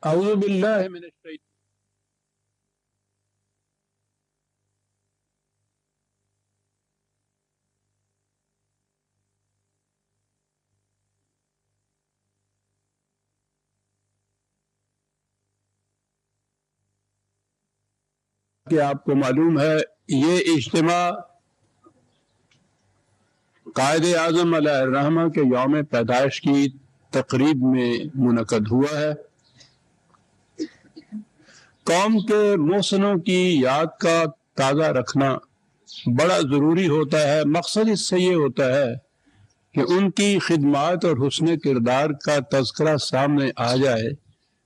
اعوذ باللہ من الشیطان کہ آپ کو معلوم ہے یہ اجتماع قائد اعظم علیہ الرحمہ کے یوم پیدائش کی تقریب میں منعقد ہوا ہے۔ قوم کے محسنوں کی یاد کا تازہ رکھنا بڑا ضروری ہوتا ہے۔ مقصد اس سے یہ ہوتا ہے کہ ان کی خدمات اور حسن کردار کا تذکرہ سامنے آ جائے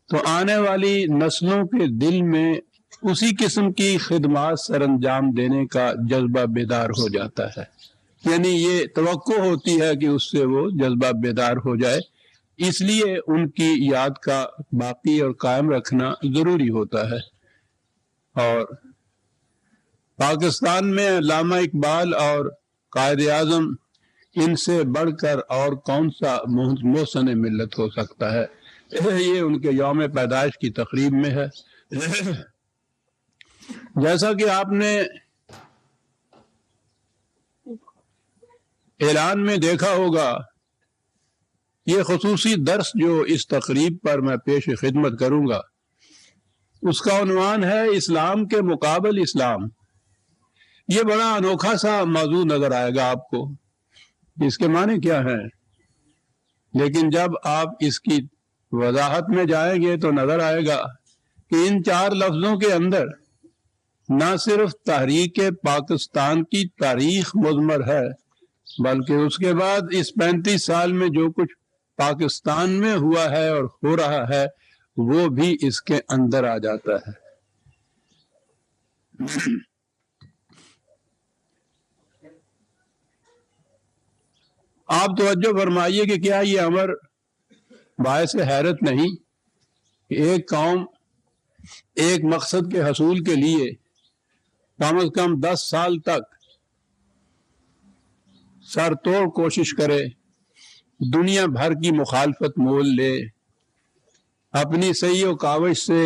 تو آنے والی نسلوں کے دل میں اسی قسم کی خدمات سر انجام دینے کا جذبہ بیدار ہو جاتا ہے، یعنی یہ توقع ہوتی ہے کہ اس سے وہ جذبہ بیدار ہو جائے، اس لیے ان کی یاد کا باقی اور قائم رکھنا ضروری ہوتا ہے۔ اور پاکستان میں علامہ اقبال اور قائد اعظم ان سے بڑھ کر اور کون سا محسن ملت ہو سکتا ہے، یہ ان کے یوم پیدائش کی تقریب میں ہے۔ جیسا کہ آپ نے اعلان میں دیکھا ہوگا، یہ خصوصی درس جو اس تقریب پر میں پیش خدمت کروں گا اس کا عنوان ہے اسلام کے مقابل اسلام۔ یہ بڑا انوکھا سا موضوع نظر آئے گا آپ کو، اس کے معنی کیا ہیں، لیکن جب آپ اس کی وضاحت میں جائیں گے تو نظر آئے گا کہ ان چار لفظوں کے اندر نہ صرف تحریک پاکستان کی تاریخ مضمر ہے، بلکہ اس کے بعد اس 35 سال میں جو کچھ پاکستان میں ہوا ہے اور ہو رہا ہے وہ بھی اس کے اندر آ جاتا ہے۔ آپ توجہ فرمائیے کہ کیا یہ امر باعث حیرت نہیں کہ ایک قوم ایک مقصد کے حصول کے لیے کم از کم 10 سال تک سر توڑ کوشش کرے، دنیا بھر کی مخالفت مول لے، اپنی سعی و کاوش سے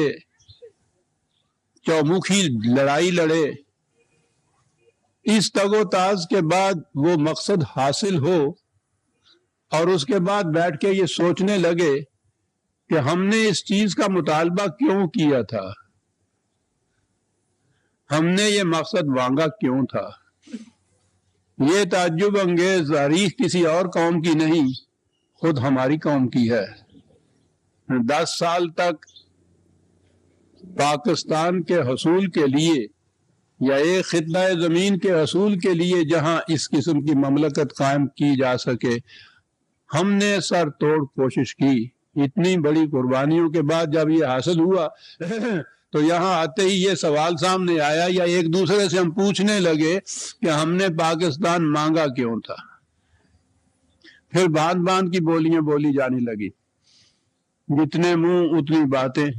چومکھی لڑائی لڑے، اس تگ و تاز کے بعد وہ مقصد حاصل ہو اور اس کے بعد بیٹھ کے یہ سوچنے لگے کہ ہم نے اس چیز کا مطالبہ کیوں کیا تھا، ہم نے یہ مقصد مانگا کیوں تھا۔ یہ تعجب انگیز تاریخ کسی اور قوم کی نہیں، خود ہماری قوم کی ہے۔ 10 سال تک پاکستان کے حصول کے لیے یا ایک خطہ زمین کے حصول کے لیے جہاں اس قسم کی مملکت قائم کی جا سکے ہم نے سر توڑ کوشش کی۔ اتنی بڑی قربانیوں کے بعد جب یہ حاصل ہوا تو یہاں آتے ہی یہ سوال سامنے آیا یا ایک دوسرے سے ہم پوچھنے لگے کہ ہم نے پاکستان مانگا کیوں تھا۔ پھر باندھ باندھ کی بولیاں بولی جانے لگی، جتنے منہ اتنی باتیں۔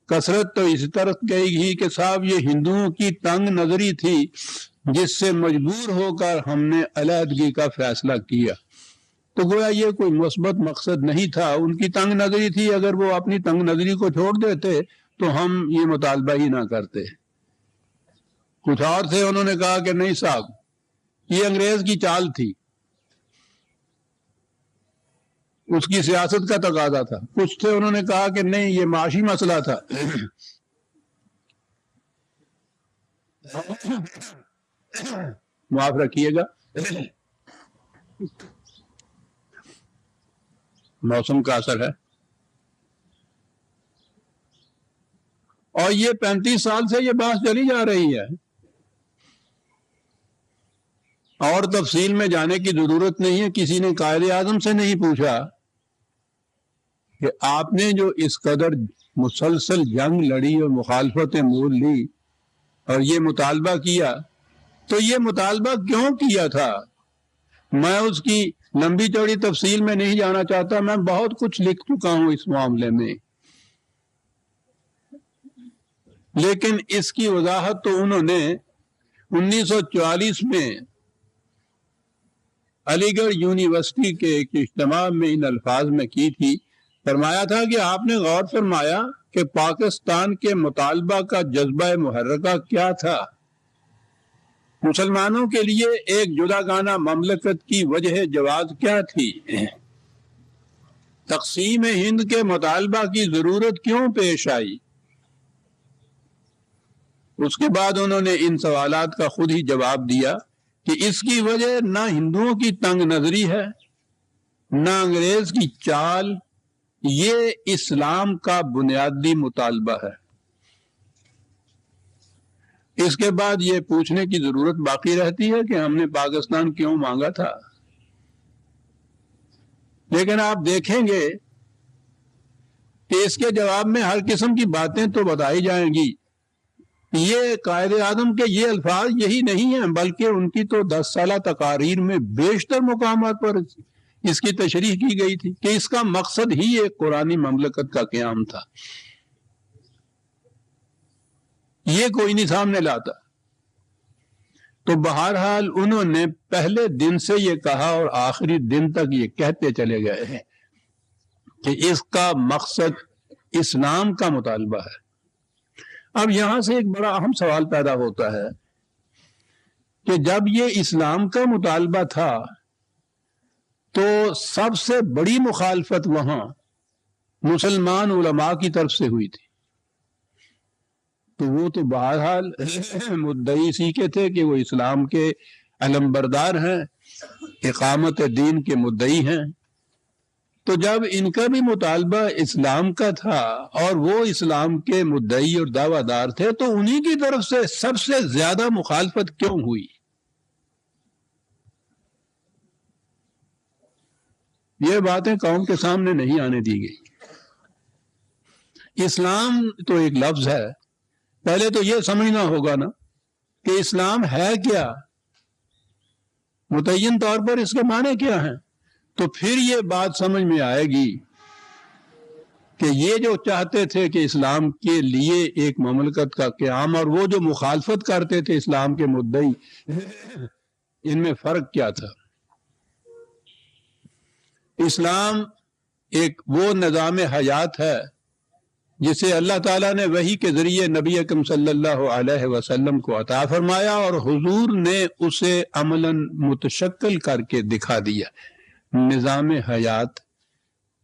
کثرت تو اس طرح گئی ہی کہ صاحب یہ ہندوؤں کی تنگ نظری تھی جس سے مجبور ہو کر ہم نے علیحدگی کا فیصلہ کیا۔ تو گویا یہ کوئی مثبت مقصد نہیں تھا، ان کی تنگ نظری تھی، اگر وہ اپنی تنگ نظری کو چھوڑ دیتے تو ہم یہ مطالبہ ہی نہ کرتے۔ کچھ اور تھے، انہوں نے کہا کہ نہیں صاحب یہ انگریز کی چال تھی، اس کی سیاست کا تقاضا تھا۔ کچھ تھے انہوں نے کہا کہ نہیں یہ معاشی مسئلہ تھا۔ معاف رکھیے گا، موسم کا اثر ہے۔ اور یہ 35 سال سے یہ بحث چلی جا رہی ہے، اور تفصیل میں جانے کی ضرورت نہیں ہے۔ کسی نے قائد اعظم سے نہیں پوچھا کہ آپ نے جو اس قدر مسلسل جنگ لڑی اور مخالفتیں مول لی اور یہ مطالبہ کیا تو یہ مطالبہ کیوں کیا تھا۔ میں اس کی لمبی چوڑی تفصیل میں نہیں جانا چاہتا، میں بہت کچھ لکھ چکا ہوں اس معاملے میں، لیکن اس کی وضاحت تو انہوں نے 1944 میں علی گڑھ یونیورسٹی کے ایک اجتماع میں ان الفاظ میں کی تھی فرمایا تھا کہ آپ نے غور فرمایا کہ پاکستان کے مطالبہ کا جذبہ محرکہ کیا تھا؟ مسلمانوں کے لیے ایک جداگانہ مملکت کی وجہ جواز کیا تھی؟ تقسیم ہند کے مطالبہ کی ضرورت کیوں پیش آئی؟ اس کے بعد انہوں نے ان سوالات کا خود ہی جواب دیا کہ اس کی وجہ نہ ہندوؤں کی تنگ نظری ہے، نہ انگریز کی چال، یہ اسلام کا بنیادی مطالبہ ہے۔ اس کے بعد یہ پوچھنے کی ضرورت باقی رہتی ہے کہ ہم نے پاکستان کیوں مانگا تھا؟ لیکن آپ دیکھیں گے کہ اس کے جواب میں ہر قسم کی باتیں تو بتائی جائیں گی۔ یہ قائد اعظم کے یہ الفاظ یہی نہیں ہیں، بلکہ ان کی تو 10 سالہ تقاریر میں بیشتر مقامات پر اس کی تشریح کی گئی تھی کہ اس کا مقصد ہی ایک قرآنی مملکت کا قیام تھا۔ یہ کوئی نہیں سامنے لاتا۔ تو بہرحال انہوں نے پہلے دن سے یہ کہا اور آخری دن تک یہ کہتے چلے گئے ہیں کہ اس کا مقصد اسلام کا مطالبہ ہے۔ اب یہاں سے ایک بڑا اہم سوال پیدا ہوتا ہے کہ جب یہ اسلام کا مطالبہ تھا تو سب سے بڑی مخالفت وہاں مسلمان علماء کی طرف سے ہوئی تھی، تو وہ تو بہرحال مدعی اسی کے تھے کہ وہ اسلام کے علمبردار ہیں، اقامت دین کے مدعی ہیں۔ تو جب ان کا بھی مطالبہ اسلام کا تھا اور وہ اسلام کے مدعی اور دعویٰ دار تھے، تو انہی کی طرف سے سب سے زیادہ مخالفت کیوں ہوئی؟ یہ باتیں قوم کے سامنے نہیں آنے دی گئی۔ اسلام تو ایک لفظ ہے، پہلے تو یہ سمجھنا ہوگا نا کہ اسلام ہے کیا، متعین طور پر اس کے معنی کیا ہیں، تو پھر یہ بات سمجھ میں آئے گی کہ یہ جو چاہتے تھے کہ اسلام کے لیے ایک مملکت کا قیام، اور وہ جو مخالفت کرتے تھے اسلام کے مدعی، ان میں فرق کیا تھا؟ اسلام ایک وہ نظام حیات ہے جسے اللہ تعالیٰ نے وحی کے ذریعے نبی اکرم صلی اللہ علیہ وسلم کو عطا فرمایا، اور حضور نے اسے عملاً متشکل کر کے دکھا دیا۔ نظام حیات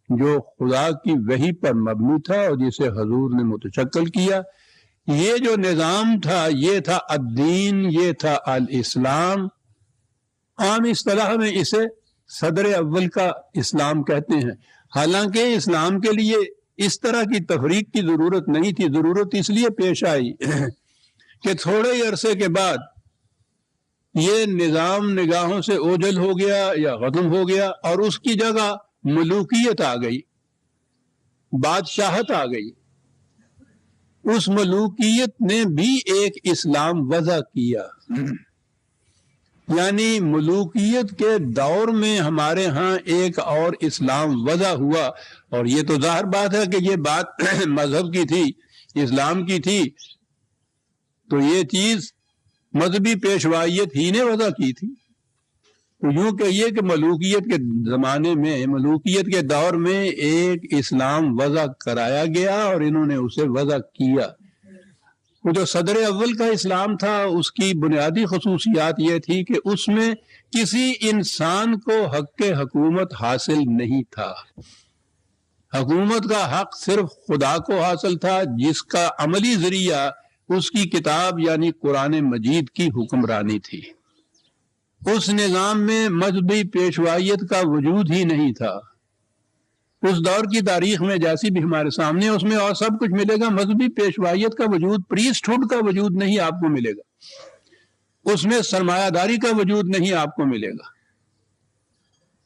جو خدا کی وحی پر مبنی تھا اور جسے حضور نے متشکل کیا، یہ جو نظام تھا یہ تھا الدین، یہ تھا الاسلام۔ عام اصطلاح میں اسے صدر اول کا اسلام کہتے ہیں، حالانکہ اسلام کے لیے اس طرح کی تفریق کی ضرورت نہیں تھی۔ ضرورت اس لیے پیش آئی کہ تھوڑے ہی عرصے کے بعد یہ نظام نگاہوں سے اوجھل ہو گیا یا ختم ہو گیا، اور اس کی جگہ ملوکیت آ گئی، بادشاہت آ گئی۔ اس ملوکیت نے بھی ایک اسلام وضع کیا، یعنی ملوکیت کے دور میں ہمارے ہاں ایک اور اسلام وضع ہوا، اور یہ تو ظاہر بات ہے کہ یہ بات مذہب کی تھی، اسلام کی تھی، تو یہ چیز مذہبی پیشوائیت ہی نے وضع کی تھی۔ تو یوں کہیے کہ ملوکیت کے زمانے میں، ملوکیت کے دور میں ایک اسلام وضع کرایا گیا اور انہوں نے اسے وضع کیا۔ وہ جو صدر اول کا اسلام تھا اس کی بنیادی خصوصیات یہ تھی کہ اس میں کسی انسان کو حق حکومت حاصل نہیں تھا۔ حکومت کا حق صرف خدا کو حاصل تھا، جس کا عملی ذریعہ اس کی کتاب یعنی قرآن مجید کی حکمرانی تھی۔ اس نظام میں مذہبی پیشوائیت کا وجود ہی نہیں تھا۔ اس دور کی تاریخ میں جیسی بھی ہمارے سامنے، اس میں اور سب کچھ ملے گا، مذہبی پیشوائیت کا وجود، پریسٹ ہوڈ کا وجود نہیں آپ کو ملے گا۔ اس میں سرمایہ داری کا وجود نہیں آپ کو ملے گا۔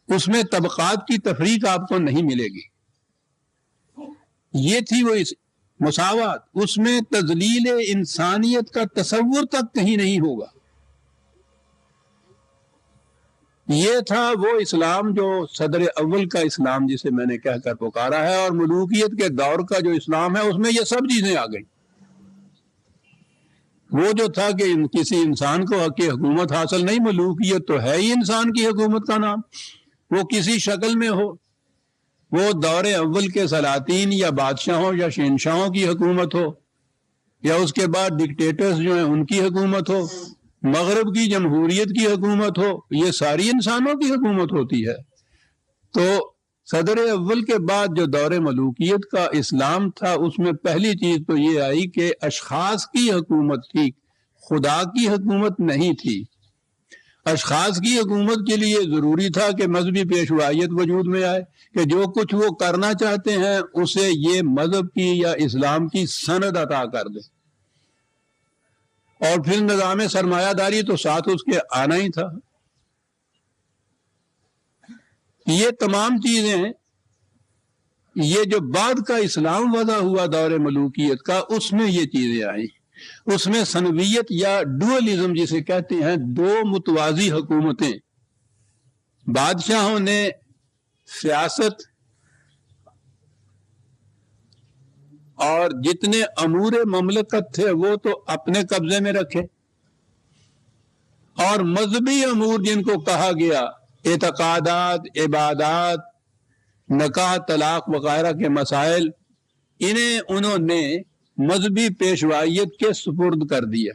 اس میں طبقات کی تفریق آپ کو نہیں ملے گی۔ یہ تھی وہ مساوات، اس میں تذلیل انسانیت کا تصور تک کہیں نہیں ہوگا۔ یہ تھا وہ اسلام جو صدر اول کا اسلام جسے میں نے کہہ کر پکارا ہے، اور ملوکیت کے دور کا جو اسلام ہے اس میں یہ سب چیزیں آ گئیں۔ وہ جو تھا کہ کسی انسان کو حق حکومت حاصل نہیں، ملوکیت تو ہے ہی انسان کی حکومت کا نام، وہ کسی شکل میں ہو، وہ دور اول کے سلاطین یا بادشاہوں یا شہنشاہوں کی حکومت ہو، یا اس کے بعد ڈکٹیٹرز جو ہیں ان کی حکومت ہو، مغرب کی جمہوریت کی حکومت ہو، یہ ساری انسانوں کی حکومت ہوتی ہے۔ تو صدر اول کے بعد جو دور ملوکیت کا اسلام تھا، اس میں پہلی چیز تو یہ آئی کہ اشخاص کی حکومت تھی، خدا کی حکومت نہیں تھی۔ اشخاص کی حکومت کے لیے ضروری تھا کہ مذہبی پیشوائیت وجود میں آئے، کہ جو کچھ وہ کرنا چاہتے ہیں اسے یہ مذہب کی یا اسلام کی سند عطا کر دے، اور پھر نظام سرمایہ داری تو ساتھ اس کے آنا ہی تھا۔ یہ تمام چیزیں، یہ جو بعد کا اسلام وضع ہوا دور ملوکیت کا، اس میں یہ چیزیں آئیں۔ اس میں سنویت یا ڈوئلزم جسے کہتے ہیں، دو متوازی حکومتیں، بادشاہوں نے سیاست اور جتنے امور مملکت تھے وہ تو اپنے قبضے میں رکھے، اور مذہبی امور جن کو کہا گیا، اعتقادات، عبادات، نکاح، طلاق وغیرہ کے مسائل، انہیں انہوں نے مذہبی پیشوائیت کے سپرد کر دیا۔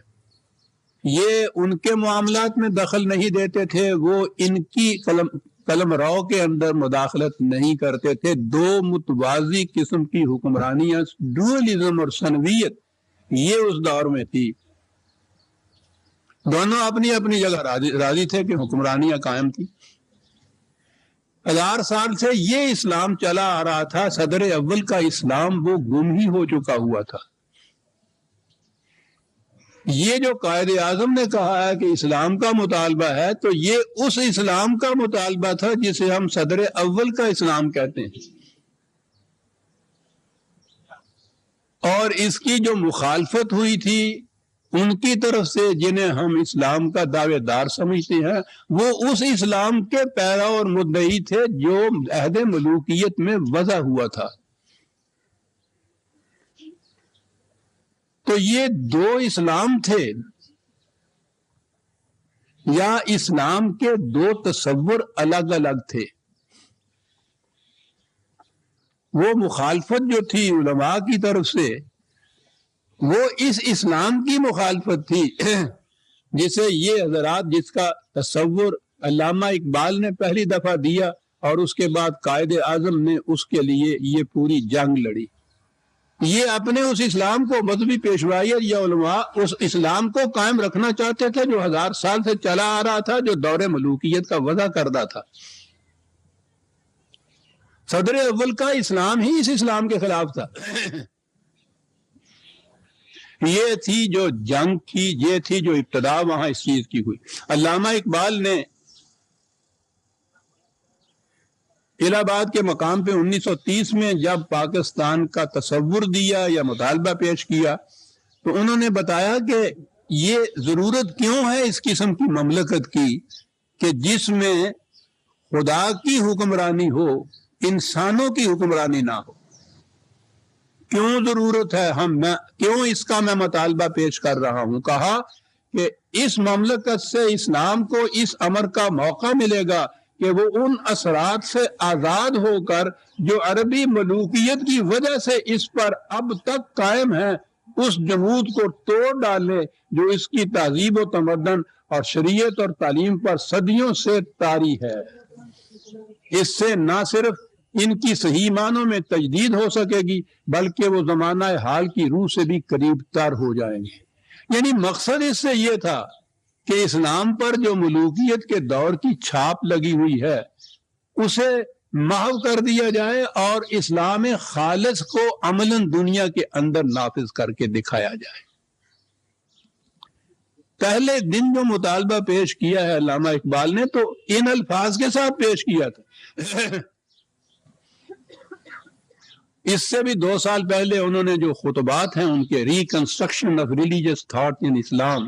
یہ ان کے معاملات میں دخل نہیں دیتے تھے، وہ ان کی قلم رو کے اندر مداخلت نہیں کرتے تھے۔ دو متوازی قسم کی حکمرانیاں، ڈوئلزم اور سنویت، یہ اس دور میں تھی۔ دونوں اپنی اپنی جگہ راضی تھے کہ حکمرانیاں قائم تھی۔ 1000 سال سے یہ اسلام چلا آ رہا تھا۔ صدر اول کا اسلام وہ گم ہی ہو چکا ہوا تھا۔ یہ جو قائد اعظم نے کہا ہے کہ اسلام کا مطالبہ ہے، تو یہ اس اسلام کا مطالبہ تھا جسے ہم صدر اول کا اسلام کہتے ہیں، اور اس کی جو مخالفت ہوئی تھی ان کی طرف سے، جنہیں ہم اسلام کا دعوے دار سمجھتے ہیں، وہ اس اسلام کے پیرا اور مدعی تھے جو عہد ملوکیت میں وضع ہوا تھا۔ تو یہ دو اسلام تھے، یا اسلام کے دو تصور الگ الگ تھے۔ وہ مخالفت جو تھی علماء کی طرف سے، وہ اس اسلام کی مخالفت تھی جسے یہ حضرات، جس کا تصور علامہ اقبال نے پہلی دفعہ دیا، اور اس کے بعد قائد اعظم نے اس کے لیے یہ پوری جنگ لڑی۔ یہ اپنے اس اسلام کو، مذہبی پیشوائیت یا علماء اس اسلام کو قائم رکھنا چاہتے تھے جو 1000 سال سے چلا آ رہا تھا، جو دور ملوکیت کا وضع کردہ تھا۔ صدر اول کا اسلام ہی اس اسلام کے خلاف تھا۔ یہ تھی جو جنگ کی، یہ تھی جو ابتدا وہاں اس چیز کی ہوئی۔ علامہ اقبال نے الہ آباد کے مقام پہ 1930 میں جب پاکستان کا تصور دیا یا مطالبہ پیش کیا، تو انہوں نے بتایا کہ یہ ضرورت کیوں ہے اس قسم کی مملکت کی کہ جس میں خدا کی حکمرانی ہو، انسانوں کی حکمرانی نہ ہو۔ کیوں ضرورت ہے، کیوں اس کا میں مطالبہ پیش کر رہا ہوں؟ کہا کہ اس مملکت سے اسلام کو اس امر کا موقع ملے گا کہ وہ ان اثرات سے آزاد ہو کر جو عربی ملوکیت کی وجہ سے اس پر اب تک قائم ہے، اس جمود کو توڑ ڈالے جو اس کی تہذیب و تمدن اور شریعت اور تعلیم پر صدیوں سے طاری ہے۔ اس سے نہ صرف ان کی صحیح معنوں میں تجدید ہو سکے گی، بلکہ وہ زمانہ حال کی روح سے بھی قریب تر ہو جائیں گے۔ یعنی مقصد اس سے یہ تھا کہ اسلام پر جو ملوکیت کے دور کی چھاپ لگی ہوئی ہے اسے محو کر دیا جائے، اور اسلام خالص کو عملاً دنیا کے اندر نافذ کر کے دکھایا جائے۔ پہلے دن جو مطالبہ پیش کیا ہے علامہ اقبال نے، تو ان الفاظ کے ساتھ پیش کیا تھا۔ اس سے بھی 2 سال پہلے انہوں نے جو خطبات ہیں ان کے، reconstruction of religious thought in Islam,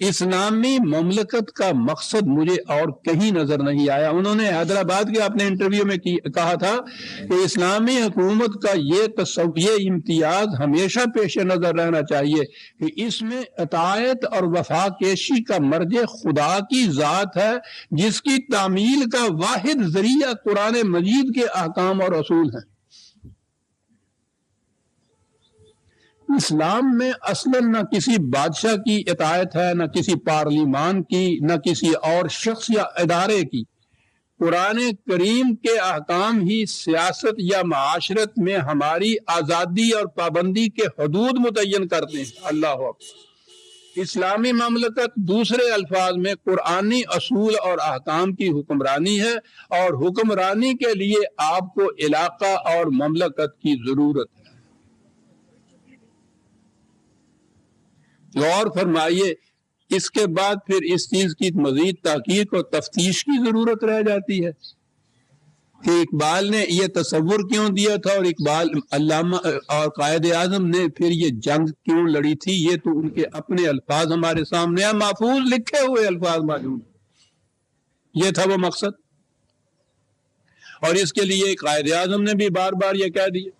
اسلامی مملکت کا مقصد مجھے اور کہیں نظر نہیں آیا. انہوں نے حیدرآباد کے اپنے انٹرویو میں کہا تھا کہ اسلامی حکومت کا یہ امتیاز ہمیشہ پیش نظر رہنا چاہیے کہ اس میں اطاعت اور وفا کیشی کا مرجع خدا کی ذات ہے، جس کی تعمیل کا واحد ذریعہ قرآن مجید کے احکام اور اصول ہیں. اسلام میں اصلاً نہ کسی بادشاہ کی اطاعت ہے، نہ کسی پارلیمان کی، نہ کسی اور شخص یا ادارے کی. قرآن کریم کے احکام ہی سیاست یا معاشرت میں ہماری آزادی اور پابندی کے حدود متعین کرتے ہیں. اللہ اکبر. اسلامی مملکت دوسرے الفاظ میں قرآنی اصول اور احکام کی حکمرانی ہے، اور حکمرانی کے لیے آپ کو علاقہ اور مملکت کی ضرورت ہے. غور فرمائیے، اس کے بعد پھر اس چیز کی مزید تحقیق اور تفتیش کی ضرورت رہ جاتی ہے کہ اقبال نے یہ تصور کیوں دیا تھا، اور اقبال علامہ اور قائد اعظم نے پھر یہ جنگ کیوں لڑی تھی. یہ تو ان کے اپنے الفاظ ہمارے سامنے ہیں، محفوظ لکھے ہوئے الفاظ موجود. یہ تھا وہ مقصد، اور اس کے لیے قائد اعظم نے بھی بار بار یہ کہہ دیا.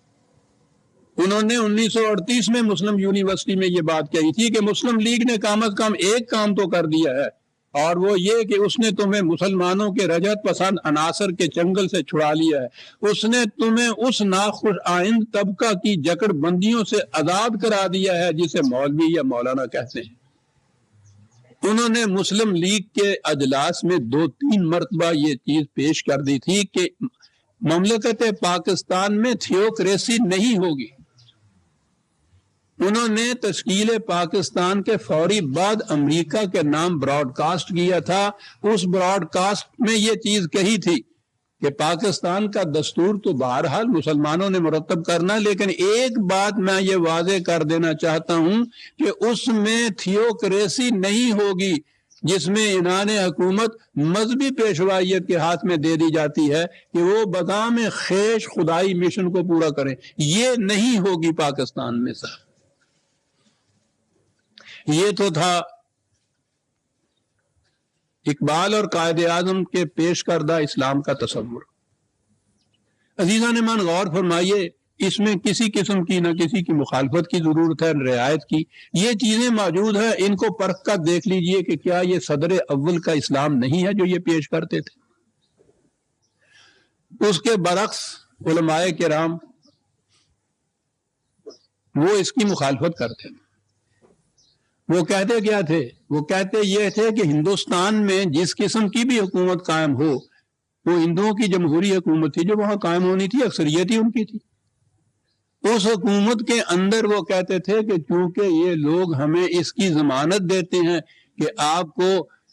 انہوں نے 1938 میں مسلم یونیورسٹی میں یہ بات کہی تھی کہ مسلم لیگ نے کم از کم ایک کام تو کر دیا ہے، اور وہ یہ کہ اس نے تمہیں مسلمانوں کے رجعت پسند عناصر کے چنگل سے چھڑا لیا ہے. اس نے تمہیں اس ناخوش آئند طبقہ کی جکڑ بندیوں سے آزاد کرا دیا ہے جسے مولوی یا مولانا کہتے ہیں. انہوں نے مسلم لیگ کے اجلاس میں 2-3 مرتبہ یہ چیز پیش کر دی تھی کہ مملکت پاکستان میں تھیوکریسی نہیں ہوگی. انہوں نے تشکیل پاکستان کے فوری بعد امریکہ کے نام براڈ کاسٹ کیا تھا. اس براڈ کاسٹ میں یہ چیز کہی تھی کہ پاکستان کا دستور تو بہرحال مسلمانوں نے مرتب کرنا، لیکن ایک بات میں یہ واضح کر دینا چاہتا ہوں کہ اس میں تھیوکریسی نہیں ہوگی جس میں عنان حکومت مذہبی پیشوائیت کے ہاتھ میں دے دی جاتی ہے کہ وہ بغام خیش خدائی مشن کو پورا کریں. یہ نہیں ہوگی پاکستان میں سر. یہ تو تھا اقبال اور قائد اعظم کے پیش کردہ اسلام کا تصور. عزیزان من، غور فرمائیے، اس میں کسی قسم کی نہ کسی کی مخالفت کی ضرورت ہے، رعایت کی. یہ چیزیں موجود ہیں، ان کو پرکھ کر دیکھ لیجئے کہ کیا یہ صدر اول کا اسلام نہیں ہے جو یہ پیش کرتے تھے. اس کے برعکس علماء کرام وہ اس کی مخالفت کرتے ہیں. وہ کہتے کیا تھے؟ وہ کہتے یہ تھے کہ ہندوستان میں جس قسم کی بھی حکومت قائم ہو، وہ ہندوؤں کی جمہوری حکومت تھی جو وہاں قائم ہونی تھی، اکثریت ہی ان کی تھی. اس حکومت کے اندر وہ کہتے تھے کہ چونکہ یہ لوگ ہمیں اس کی ضمانت دیتے ہیں کہ آپ کو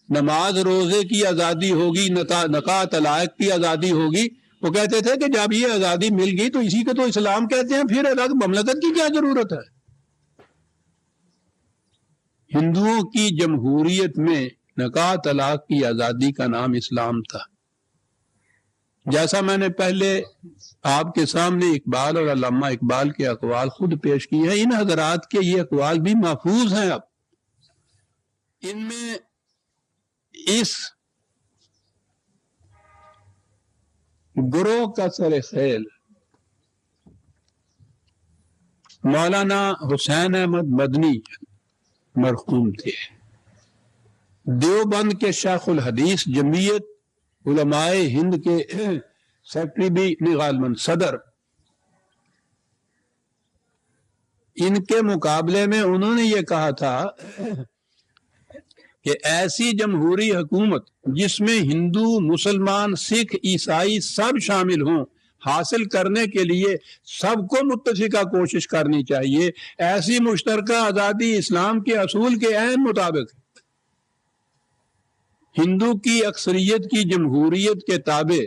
نماز روزے کی آزادی ہوگی، نکاح طلاق کی آزادی ہوگی، وہ کہتے تھے کہ جب یہ آزادی مل گئی تو اسی کو تو اسلام کہتے ہیں، پھر الگ مملکت کی کیا ضرورت ہے. ہندوؤں کی جمہوریت میں نکاح طلاق کی آزادی کا نام اسلام تھا. جیسا میں نے پہلے آپ کے سامنے اقبال اور علامہ اقبال کے اقوال خود پیش کیے ہیں، ان حضرات کے یہ اقوال بھی محفوظ ہیں. اب ان میں اس گروہ کا سر خیل مولانا حسین احمد مدنی مرحوم تھے. دیوبند کے شیخ الحدیث جمعیت علماء ہند کے سیکرٹری بھی غالباً صدر. ان کے مقابلے میں انہوں نے یہ کہا تھا کہ ایسی جمہوری حکومت جس میں ہندو، مسلمان، سکھ، عیسائی سب شامل ہوں، حاصل کرنے کے لیے سب کو متفقہ کوشش کرنی چاہیے. ایسی مشترکہ آزادی اسلام کے اصول کے عین مطابق ہندو کی اکثریت کی جمہوریت کے تابع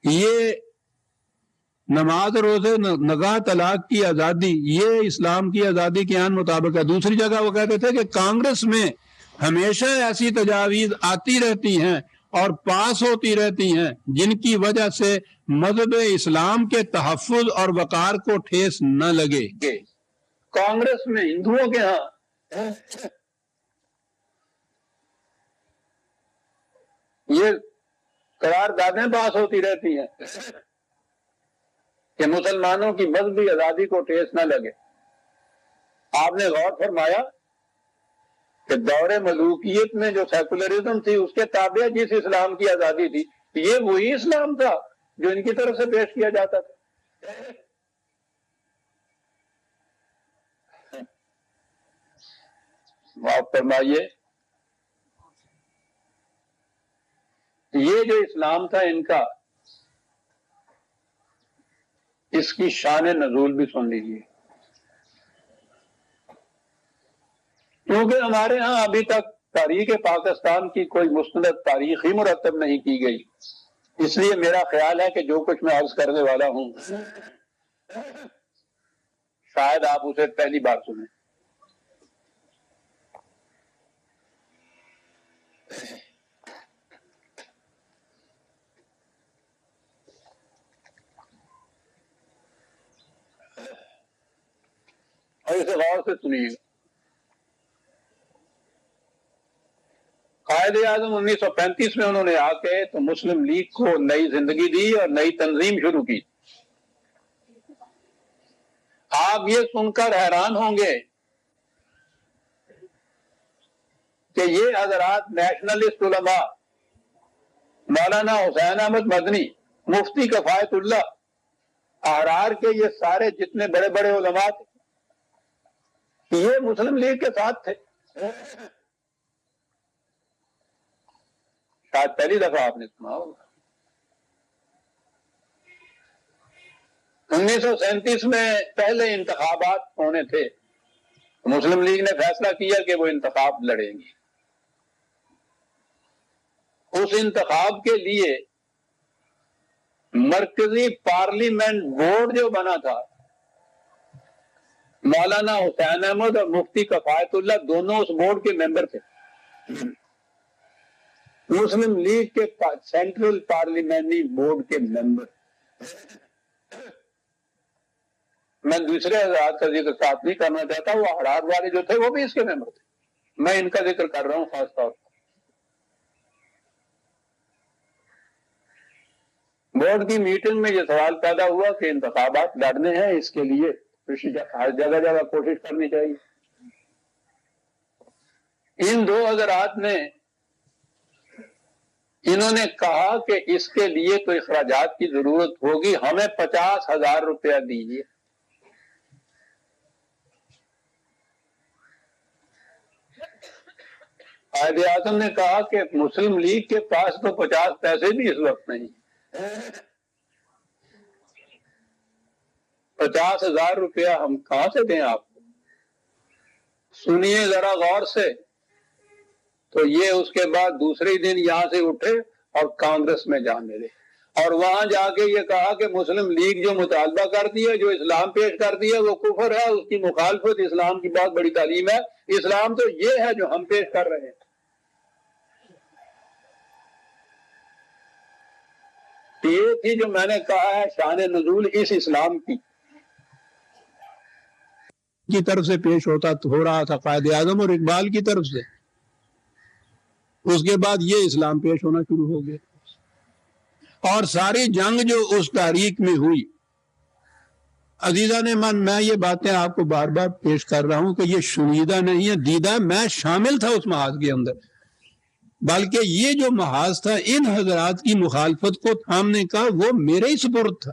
یہ نماز روزے نکاح طلاق کی آزادی یہ اسلام کی آزادی کے عین مطابق ہے. دوسری جگہ وہ کہتے تھے کہ کانگریس میں ہمیشہ ایسی تجاویز آتی رہتی ہیں اور پاس ہوتی رہتی ہیں جن کی وجہ سے مذہب اسلام کے تحفظ اور وقار کو ٹھیس نہ لگے. کانگریس میں ہندوؤں کے ہاں یہ قراردادیں پاس ہوتی رہتی ہیں کہ مسلمانوں کی مذہبی آزادی کو ٹھیس نہ لگے. آپ نے غور فرمایا کہ دور ملوکیت میں جو سیکولرزم تھی اس کے تابع جس اسلام کی آزادی تھی یہ وہی اسلام تھا جو ان کی طرف سے پیش کیا جاتا تھا. معاف فرمائیے، یہ جو اسلام تھا ان کا، اس کی شان نزول بھی سن لیجیے. کیونکہ ہمارے ہاں ابھی تک تاریخ پاکستان کی کوئی مستند تاریخ ہی مرتب نہیں کی گئی، اس لیے میرا خیال ہے کہ جو کچھ میں عرض کرنے والا ہوں شاید آپ اسے پہلی بار سنیں. اور اسے غور سے سنیے. قائد اعظم 1935 میں انہوں نے آ کے تو مسلم لیگ کو نئی زندگی دی اور نئی تنظیم شروع کی. آپ یہ سن کر حیران ہوں گے کہ یہ حضرات نیشنلسٹ علماء مولانا حسین احمد مدنی، مفتی کفایت اللہ، احرار کے یہ سارے جتنے بڑے بڑے علماء تھے یہ مسلم لیگ کے ساتھ تھے. شاید پہلی دفعہ آپ نے سنا ہوگا. 1937 میں پہلے انتخابات ہونے تھے، مسلم لیگ نے فیصلہ کیا کہ وہ انتخاب لڑیں گی. اس انتخاب کے لیے مرکزی پارلیمنٹ بورڈ جو بنا تھا، مولانا حسین احمد اور مفتی کفایت اللہ دونوں اس بورڈ کے ممبر تھے. مسلم لیگ کے سینٹرل پارلیمنٹری بورڈ کے ممبر. میں دوسرے حضرات کا ذکر ساتھ نہیں کرنا چاہتا، وہ احرار والے جو تھے وہ بھی اس کے ممبر تھے، میں ان کا ذکر کر رہا ہوں خاص طور پر. بورڈ کی میٹنگ میں یہ سوال پیدا ہوا کہ انتخابات لڑنے ہیں، اس کے لیے ہر جگہ جگہ کوشش کرنی چاہیے. ان دو حضرات نے انہوں نے کہا کہ اس کے لیے تو اخراجات کی ضرورت ہوگی، ہمیں 50,000 روپیہ دیجیے. قائد اعظم نے کہا کہ مسلم لیگ کے پاس تو 50 پیسے بھی اس وقت نہیں، 50,000 روپیہ ہم کہاں سے دیں آپ کو. سنیے ذرا غور سے. تو یہ اس کے بعد دوسرے دن یہاں سے اٹھے اور کانگریس میں جا ملے اور وہاں جا کے یہ کہا کہ مسلم لیگ جو مطالبہ کرتی ہے، جو اسلام پیش کرتی ہے وہ کفر ہے، اس کی مخالفت اسلام کی بہت بڑی تعلیم ہے. اسلام تو یہ ہے جو ہم پیش کر رہے ہیں. یہ تھی جو میں نے کہا ہے شان نزول اس اسلام کی طرف سے پیش ہو رہا تھا، قائد اعظم اور اقبال کی طرف سے. اس کے بعد یہ اسلام پیش ہونا شروع ہو گیا اور ساری جنگ جو اس تاریخ میں ہوئی. عزیزان من، میں یہ باتیں آپ کو بار بار پیش کر رہا ہوں کہ یہ شنیدہ نہیں ہے، دیدہ. میں شامل تھا اس محاذ کے اندر، بلکہ یہ جو محاذ تھا ان حضرات کی مخالفت کو تھامنے کا وہ میرے ہی سپرد تھا.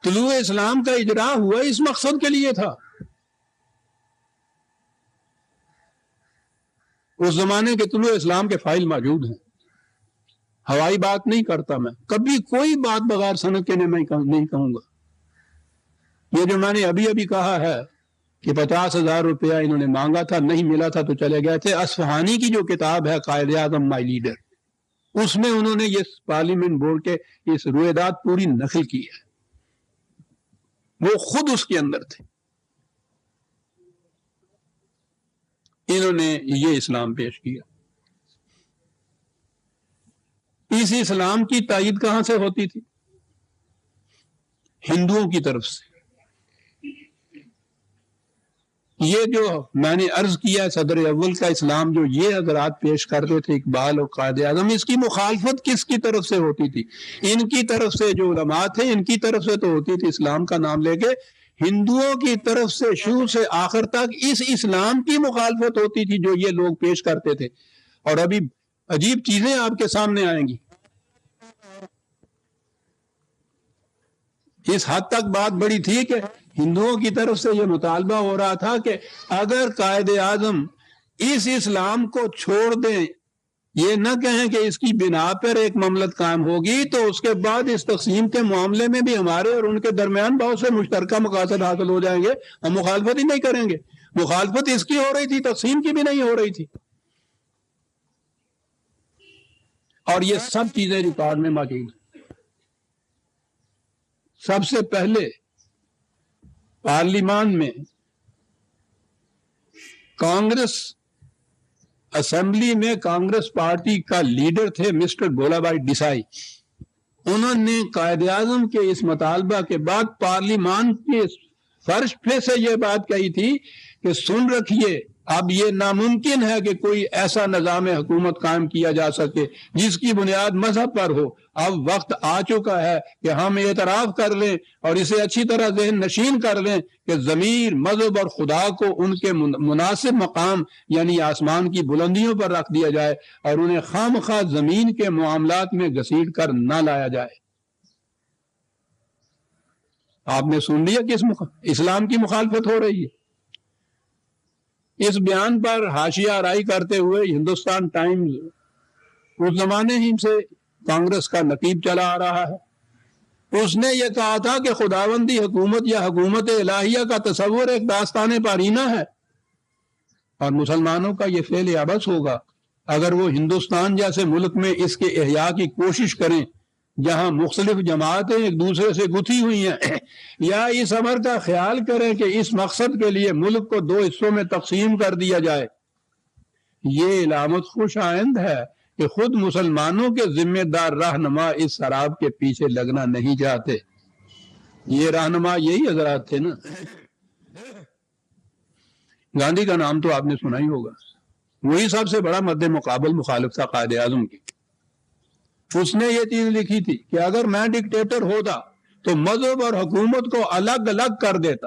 طلوع اسلام کا اجرا ہوا اس مقصد کے لیے تھا. اس زمانے کے طلوع اسلام کے فائل موجود ہیں. ہوائی بات نہیں کرتا میں، کبھی کوئی بات بغیر سند کے نہیں کہوں گا. یہ جو میں نے ابھی کہا ہے کہ 50,000 روپیہ انہوں نے مانگا تھا، نہیں ملا تھا تو چلے گئے تھے. اصفہانی کی جو کتاب ہے قائد اعظم مائی لیڈر، اس میں انہوں نے یہ پارلیمنٹ بورڈ کے اس رویداد پوری نقل کی ہے. وہ خود اس کے اندر تھے. انہوں نے یہ اسلام پیش کیا. اس اسلام کی تائید کہاں سے ہوتی تھی؟ ہندوؤں کی طرف سے. یہ جو میں نے عرض کیا صدر اول کا اسلام جو یہ حضرات پیش کرتے تھے اقبال اور قائد اعظم، اس کی مخالفت کس کی طرف سے ہوتی تھی؟ ان کی طرف سے، جو علماء تھے ان کی طرف سے تو ہوتی تھی اسلام کا نام لے کے، ہندوؤں کی طرف سے شروع سے آخر تک اس اسلام کی مخالفت ہوتی تھی جو یہ لوگ پیش کرتے تھے۔ اور ابھی عجیب چیزیں آپ کے سامنے آئیں گی۔ اس حد تک بات بڑی تھی کہ ہندوؤں کی طرف سے یہ مطالبہ ہو رہا تھا کہ اگر قائد اعظم اس اسلام کو چھوڑ دیں، یہ نہ کہیں کہ اس کی بنا پر ایک مملکت قائم ہوگی، تو اس کے بعد اس تقسیم کے معاملے میں بھی ہمارے اور ان کے درمیان بہت سے مشترکہ مقاصد حاصل ہو جائیں گے، ہم مخالفت ہی نہیں کریں گے۔ مخالفت اس کی ہو رہی تھی، تقسیم کی بھی نہیں ہو رہی تھی۔ اور یہ سب چیزیں ریکارڈ میں موجود ہیں۔ سب سے پہلے پارلیمان میں کانگریس اسمبلی میں کانگریس پارٹی کا لیڈر تھے مسٹر بھولا بھائی دیسائی، انہوں نے قائد اعظم کے اس مطالبہ کے بعد پارلیمان کے فرش پہ سے یہ بات کہی تھی کہ سن رکھیے، اب یہ ناممکن ہے کہ کوئی ایسا نظام حکومت قائم کیا جا سکے جس کی بنیاد مذہب پر ہو۔ اب وقت آ چکا ہے کہ ہم اعتراف کر لیں اور اسے اچھی طرح ذہن نشین کر لیں کہ ضمیر، مذہب اور خدا کو ان کے مناسب مقام یعنی آسمان کی بلندیوں پر رکھ دیا جائے اور انہیں خام خواہ زمین کے معاملات میں گھسیٹ کر نہ لایا جائے۔ آپ نے سن لیا کہ اسلام کی مخالفت ہو رہی ہے۔ اس بیان پر حاشیہ آرائی کرتے ہوئے ہندوستان ٹائمز اس زمانے ہی سے کانگریس کا نقیب چلا آ رہا ہے، اس نے یہ کہا تھا کہ خداوندی حکومت یا حکومت الہیہ کا تصور ایک داستان پارینہ ہے، اور مسلمانوں کا یہ فعل عبث ہوگا اگر وہ ہندوستان جیسے ملک میں اس کے احیاء کی کوشش کریں جہاں مختلف جماعتیں ایک دوسرے سے گتھی ہوئی ہیں، یا اس امر کا خیال کریں کہ اس مقصد کے لیے ملک کو دو حصوں میں تقسیم کر دیا جائے۔ یہ علامت خوش آئند ہے کہ خود مسلمانوں کے ذمہ دار رہنما اس شراب کے پیچھے لگنا نہیں چاہتے۔ یہ رہنما یہی حضرات تھے نا۔ گاندھی کا نام تو آپ نے سنا ہی ہوگا، وہی سب سے بڑا مد مقابل مخالف تھا قائد اعظم کی۔ اس نے یہ چیز لکھی تھی کہ اگر میں ڈکٹیٹر ہوتا تو مذہب اور حکومت کو الگ الگ کر دیتا۔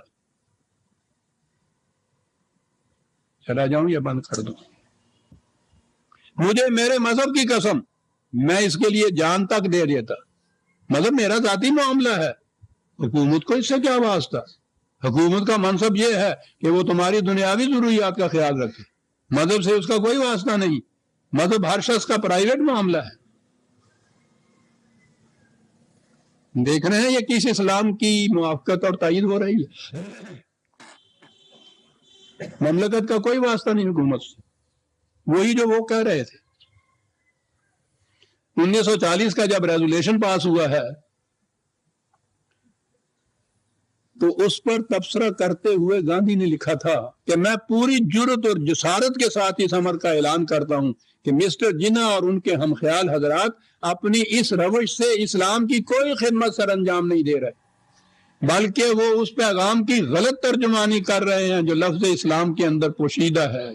چلا جاؤں یا بند کر دوں؟ مجھے میرے مذہب کی قسم میں اس کے لیے جان تک دے دیتا۔ مذہب میرا ذاتی معاملہ ہے، حکومت کو اس سے کیا واسطہ؟ حکومت کا منصب یہ ہے کہ وہ تمہاری دنیاوی ضروریات کا خیال رکھے، مذہب سے اس کا کوئی واسطہ نہیں۔ مذہب ہر شخص کا پرائیویٹ معاملہ ہے۔ دیکھ رہے ہیں یہ کس اسلام کی موافقت اور تائید ہو رہی ہے؟ مملکت کا کوئی واسطہ نہیں حکومت سے، وہی جو وہ کہہ رہے تھے۔ 1940 کا جب ریزولیشن پاس ہوا ہے تو اس پر تبصرہ کرتے ہوئے گاندھی نے لکھا تھا کہ میں پوری جرت اور جسارت کے ساتھ اس امر کا اعلان کرتا ہوں کہ مسٹر جناح اور ان کے ہم خیال حضرات اپنی اس روش سے اسلام کی کوئی خدمت سر انجام نہیں دے رہے، بلکہ وہ اس پیغام کی غلط ترجمانی کر رہے ہیں جو لفظ اسلام کے اندر پوشیدہ ہے۔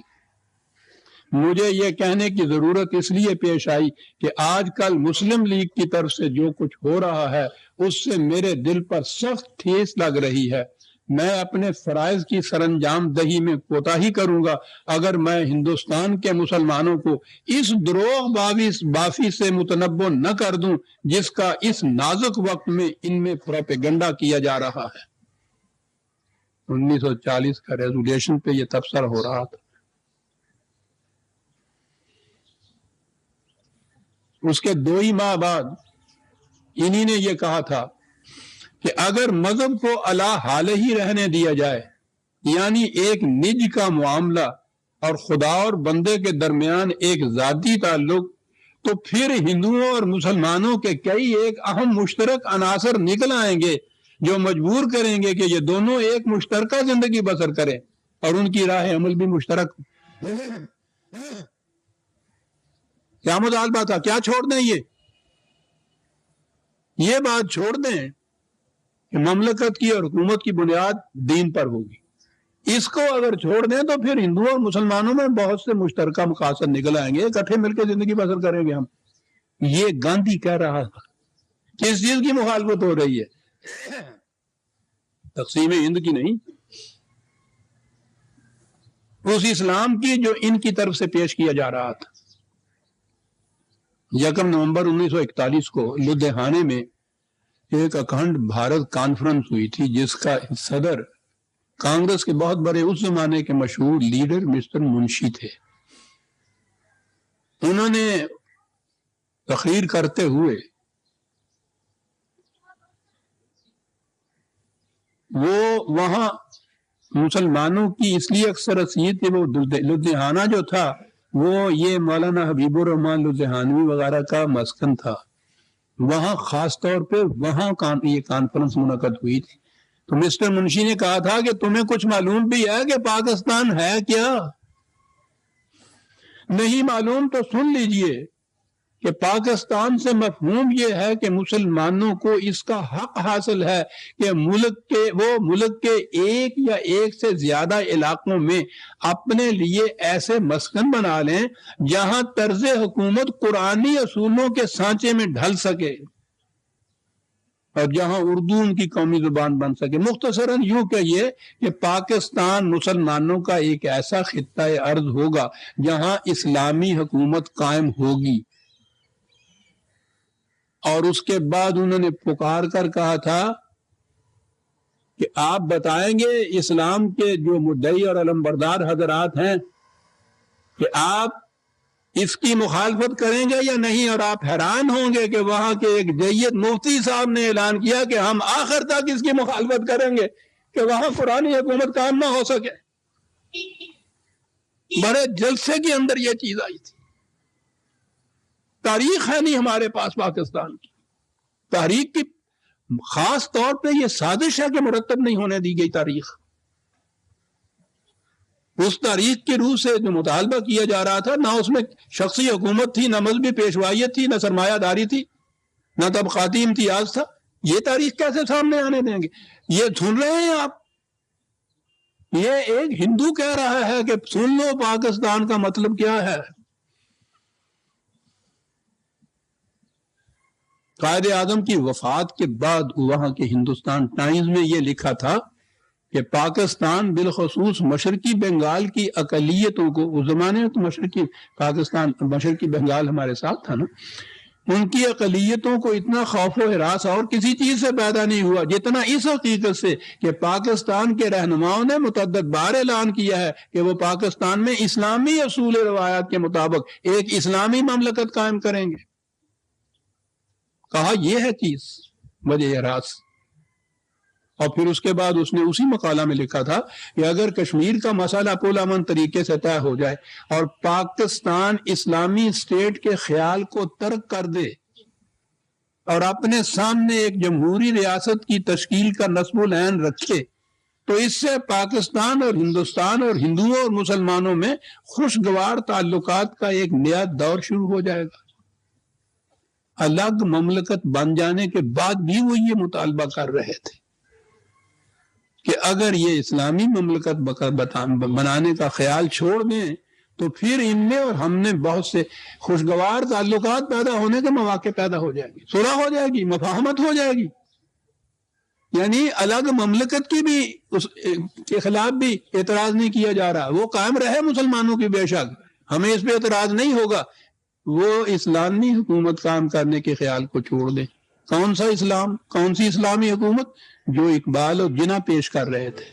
مجھے یہ کہنے کی ضرورت اس لیے پیش آئی کہ آج کل مسلم لیگ کی طرف سے جو کچھ ہو رہا ہے اس سے میرے دل پر سخت ٹھیس لگ رہی ہے۔ میں اپنے فرائض کی سر انجام دہی میں کوتاہی کروں گا اگر میں ہندوستان کے مسلمانوں کو اس دروغ بافی سے متنبع نہ کر دوں جس کا اس نازک وقت میں ان میں پروپیگنڈا کیا جا رہا ہے۔ 1940 کا ریزولیشن پہ یہ تبصرہ ہو رہا تھا۔ اس کے 2 ہی ماہ بعد انہی نے یہ کہا تھا کہ اگر مذہب کو علی حال ہی رہنے دیا جائے، یعنی ایک نج کا معاملہ اور خدا اور بندے کے درمیان ایک ذاتی تعلق، تو پھر ہندوؤں اور مسلمانوں کے کئی ایک اہم مشترک عناصر نکل آئیں گے جو مجبور کریں گے کہ یہ دونوں ایک مشترکہ زندگی بسر کریں اور ان کی راہ عمل بھی مشترک۔ کیا مطالبہ تھا؟ کیا چھوڑ دیں؟ یہ بات چھوڑ دیں کہ مملکت کی اور حکومت کی بنیاد دین پر ہوگی، اس کو اگر چھوڑ دیں تو پھر ہندوؤں اور مسلمانوں میں بہت سے مشترکہ مقاصد نکل آئیں گے، اکٹھے مل کے زندگی بسر کریں گے ہم. یہ گاندھی کہہ رہا تھا. کس چیز کی مخالفت ہو رہی ہے؟ تقسیم ہند کی نہیں، اس اسلام کی جو ان کی طرف سے پیش کیا جا رہا تھا. 1 نومبر 1941 کو لدھیانے میں ایک اکھنڈ بھارت کانفرنس ہوئی تھی، جس کا صدر کانگریس کے بہت بڑے اس زمانے کے مشہور لیڈر مسٹر منشی تھے. انہوں نے تقریر کرتے ہوئے وہ وہاں مسلمانوں کی اس لیے اکثر اکثریت کہ وہ لدھیانہ جو تھا وہ یہ مولانا حبیب الرحمان لدھیانوی وغیرہ کا مسکن تھا. وہاں خاص طور پہ وہاں یہ کانفرنس منعقد ہوئی تھی. تو مسٹر منشی نے کہا تھا کہ تمہیں کچھ معلوم بھی ہے کہ پاکستان ہے کیا؟ نہیں معلوم تو سن لیجئے کہ پاکستان سے مفہوم یہ ہے کہ مسلمانوں کو اس کا حق حاصل ہے کہ ملک کے ایک یا ایک سے زیادہ علاقوں میں اپنے لیے ایسے مسکن بنا لیں جہاں طرز حکومت قرآنی اصولوں کے سانچے میں ڈھل سکے اور جہاں اردو ان کی قومی زبان بن سکے. مختصراً یوں کہیے کہ پاکستان مسلمانوں کا ایک ایسا خطہ ارض ہوگا جہاں اسلامی حکومت قائم ہوگی. اور اس کے بعد انہوں نے پکار کر کہا تھا کہ آپ بتائیں گے اسلام کے جو مدعی اور علمبردار حضرات ہیں کہ آپ اس کی مخالفت کریں گے یا نہیں. اور آپ حیران ہوں گے کہ وہاں کے ایک جید مفتی صاحب نے اعلان کیا کہ ہم آخر تک اس کی مخالفت کریں گے کہ وہاں قرآنی حکومت قائم نہ ہو سکے. بڑے جلسے کے اندر یہ چیز آئی تھی. تاریخ ہے نہیں ہمارے پاس پاکستان کی. تاریخ کی خاص طور پہ یہ سازش ہے کہ مرتب نہیں ہونے دی گئی تاریخ. اس تاریخ کی روح سے جو مطالبہ کیا جا رہا تھا نہ اس میں شخصی حکومت تھی، نہ مذہبی پیشوائیت تھی، نہ سرمایہ داری تھی، نہ طبقاتی امتیاز تھا. یہ تاریخ کیسے سامنے آنے دیں گے؟ یہ سن رہے ہیں آپ؟ یہ ایک ہندو کہہ رہا ہے کہ سن لو پاکستان کا مطلب کیا ہے. قائد اعظم کی وفات کے بعد وہاں کے ہندوستان ٹائمز میں یہ لکھا تھا کہ پاکستان بالخصوص مشرقی بنگال کی اقلیتوں کو، اس زمانے میں تو مشرقی بنگال ہمارے ساتھ تھا نا، ان کی اقلیتوں کو اتنا خوف و ہراس اور کسی چیز سے پیدا نہیں ہوا جتنا اس حقیقت سے کہ پاکستان کے رہنماؤں نے متعدد بار اعلان کیا ہے کہ وہ پاکستان میں اسلامی اصول روایات کے مطابق ایک اسلامی مملکت قائم کریں گے. کہا یہ ہے چیز وجہ ہراس. اور پھر اس کے بعد اس نے اسی مقالہ میں لکھا تھا کہ اگر کشمیر کا مسئلہ پرامن طریقے سے طے ہو جائے اور پاکستان اسلامی اسٹیٹ کے خیال کو ترک کر دے اور اپنے سامنے ایک جمہوری ریاست کی تشکیل کا نصب العین رکھے تو اس سے پاکستان اور ہندوستان اور ہندوؤں اور مسلمانوں میں خوشگوار تعلقات کا ایک نیا دور شروع ہو جائے گا. الگ مملکت بن جانے کے بعد بھی وہ یہ مطالبہ کر رہے تھے کہ اگر یہ اسلامی مملکت بنانے کا خیال چھوڑ دیں تو پھر ان میں اور ہم نے بہت سے خوشگوار تعلقات پیدا ہونے کے مواقع پیدا ہو جائے گی، صلح ہو جائے گی، مفاہمت ہو جائے گی. یعنی الگ مملکت کی بھی اس کے خلاف بھی اعتراض نہیں کیا جا رہا. وہ قائم رہے مسلمانوں کی، بے شک ہمیں اس پہ اعتراض نہیں ہوگا. وہ اسلامی حکومت قائم کرنے کے خیال کو چھوڑ دیں. کون سا اسلام؟ کون سی اسلامی حکومت؟ جو اقبال اور جناح پیش کر رہے تھے.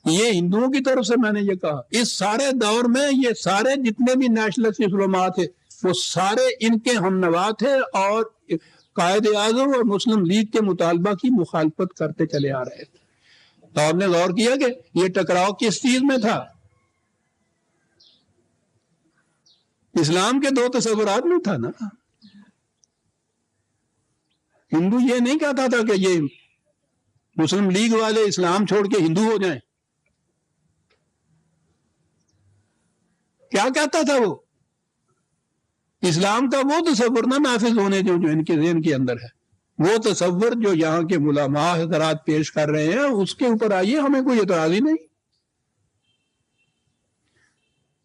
یہ ہندوؤں کی طرف سے میں نے یہ کہا. اس سارے دور میں یہ سارے جتنے بھی نیشنلسٹ علماء تھے وہ سارے ان کے ہم نوا تھے اور قائد اعظم اور مسلم لیگ کے مطالبہ کی مخالفت کرتے چلے آ رہے تھے. تو آپ نے غور کیا کہ یہ ٹکراؤ کس چیز میں تھا؟ اسلام کے دو تصورات میں تھا نا. ہندو یہ نہیں کہتا تھا کہ یہ مسلم لیگ والے اسلام چھوڑ کے ہندو ہو جائیں. کیا کہتا تھا وہ؟ اسلام کا وہ تصور نہ نافذ ہونے جو ان کے ذہن کے اندر ہے. وہ تصور جو یہاں کے علماء حضرات پیش کر رہے ہیں اس کے اوپر آئیے، ہمیں کوئی اعتراض ہی نہیں۔